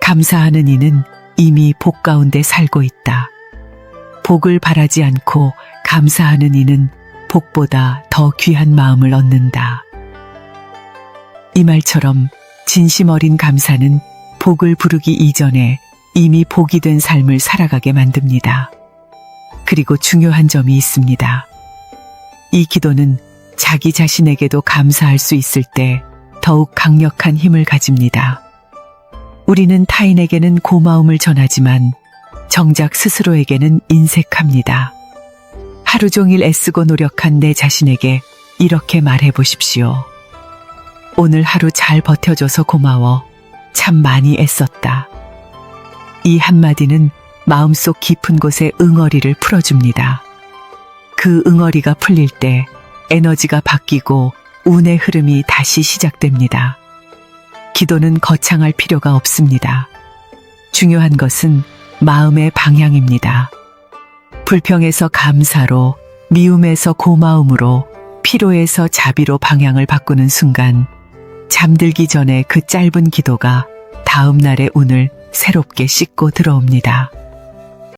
감사하는 이는 이미 복 가운데 살고 있다. 복을 바라지 않고 감사하는 이는 복보다 더 귀한 마음을 얻는다. 이 말처럼 진심 어린 감사는 복을 부르기 이전에 이미 복이 된 삶을 살아가게 만듭니다. 그리고 중요한 점이 있습니다. 이 기도는 자기 자신에게도 감사할 수 있을 때 더욱 강력한 힘을 가집니다. 우리는 타인에게는 고마움을 전하지만 정작 스스로에게는 인색합니다. 하루 종일 애쓰고 노력한 내 자신에게 이렇게 말해 보십시오. 오늘 하루 잘 버텨줘서 고마워. 참 많이 애썼다. 이 한마디는 마음속 깊은 곳에 응어리를 풀어줍니다. 그 응어리가 풀릴 때 에너지가 바뀌고 운의 흐름이 다시 시작됩니다. 기도는 거창할 필요가 없습니다. 중요한 것은 마음의 방향입니다. 불평에서 감사로, 미움에서 고마움으로, 피로에서 자비로 방향을 바꾸는 순간 잠들기 전에 그 짧은 기도가 다음 날의 운을 새롭게 씻고 들어옵니다.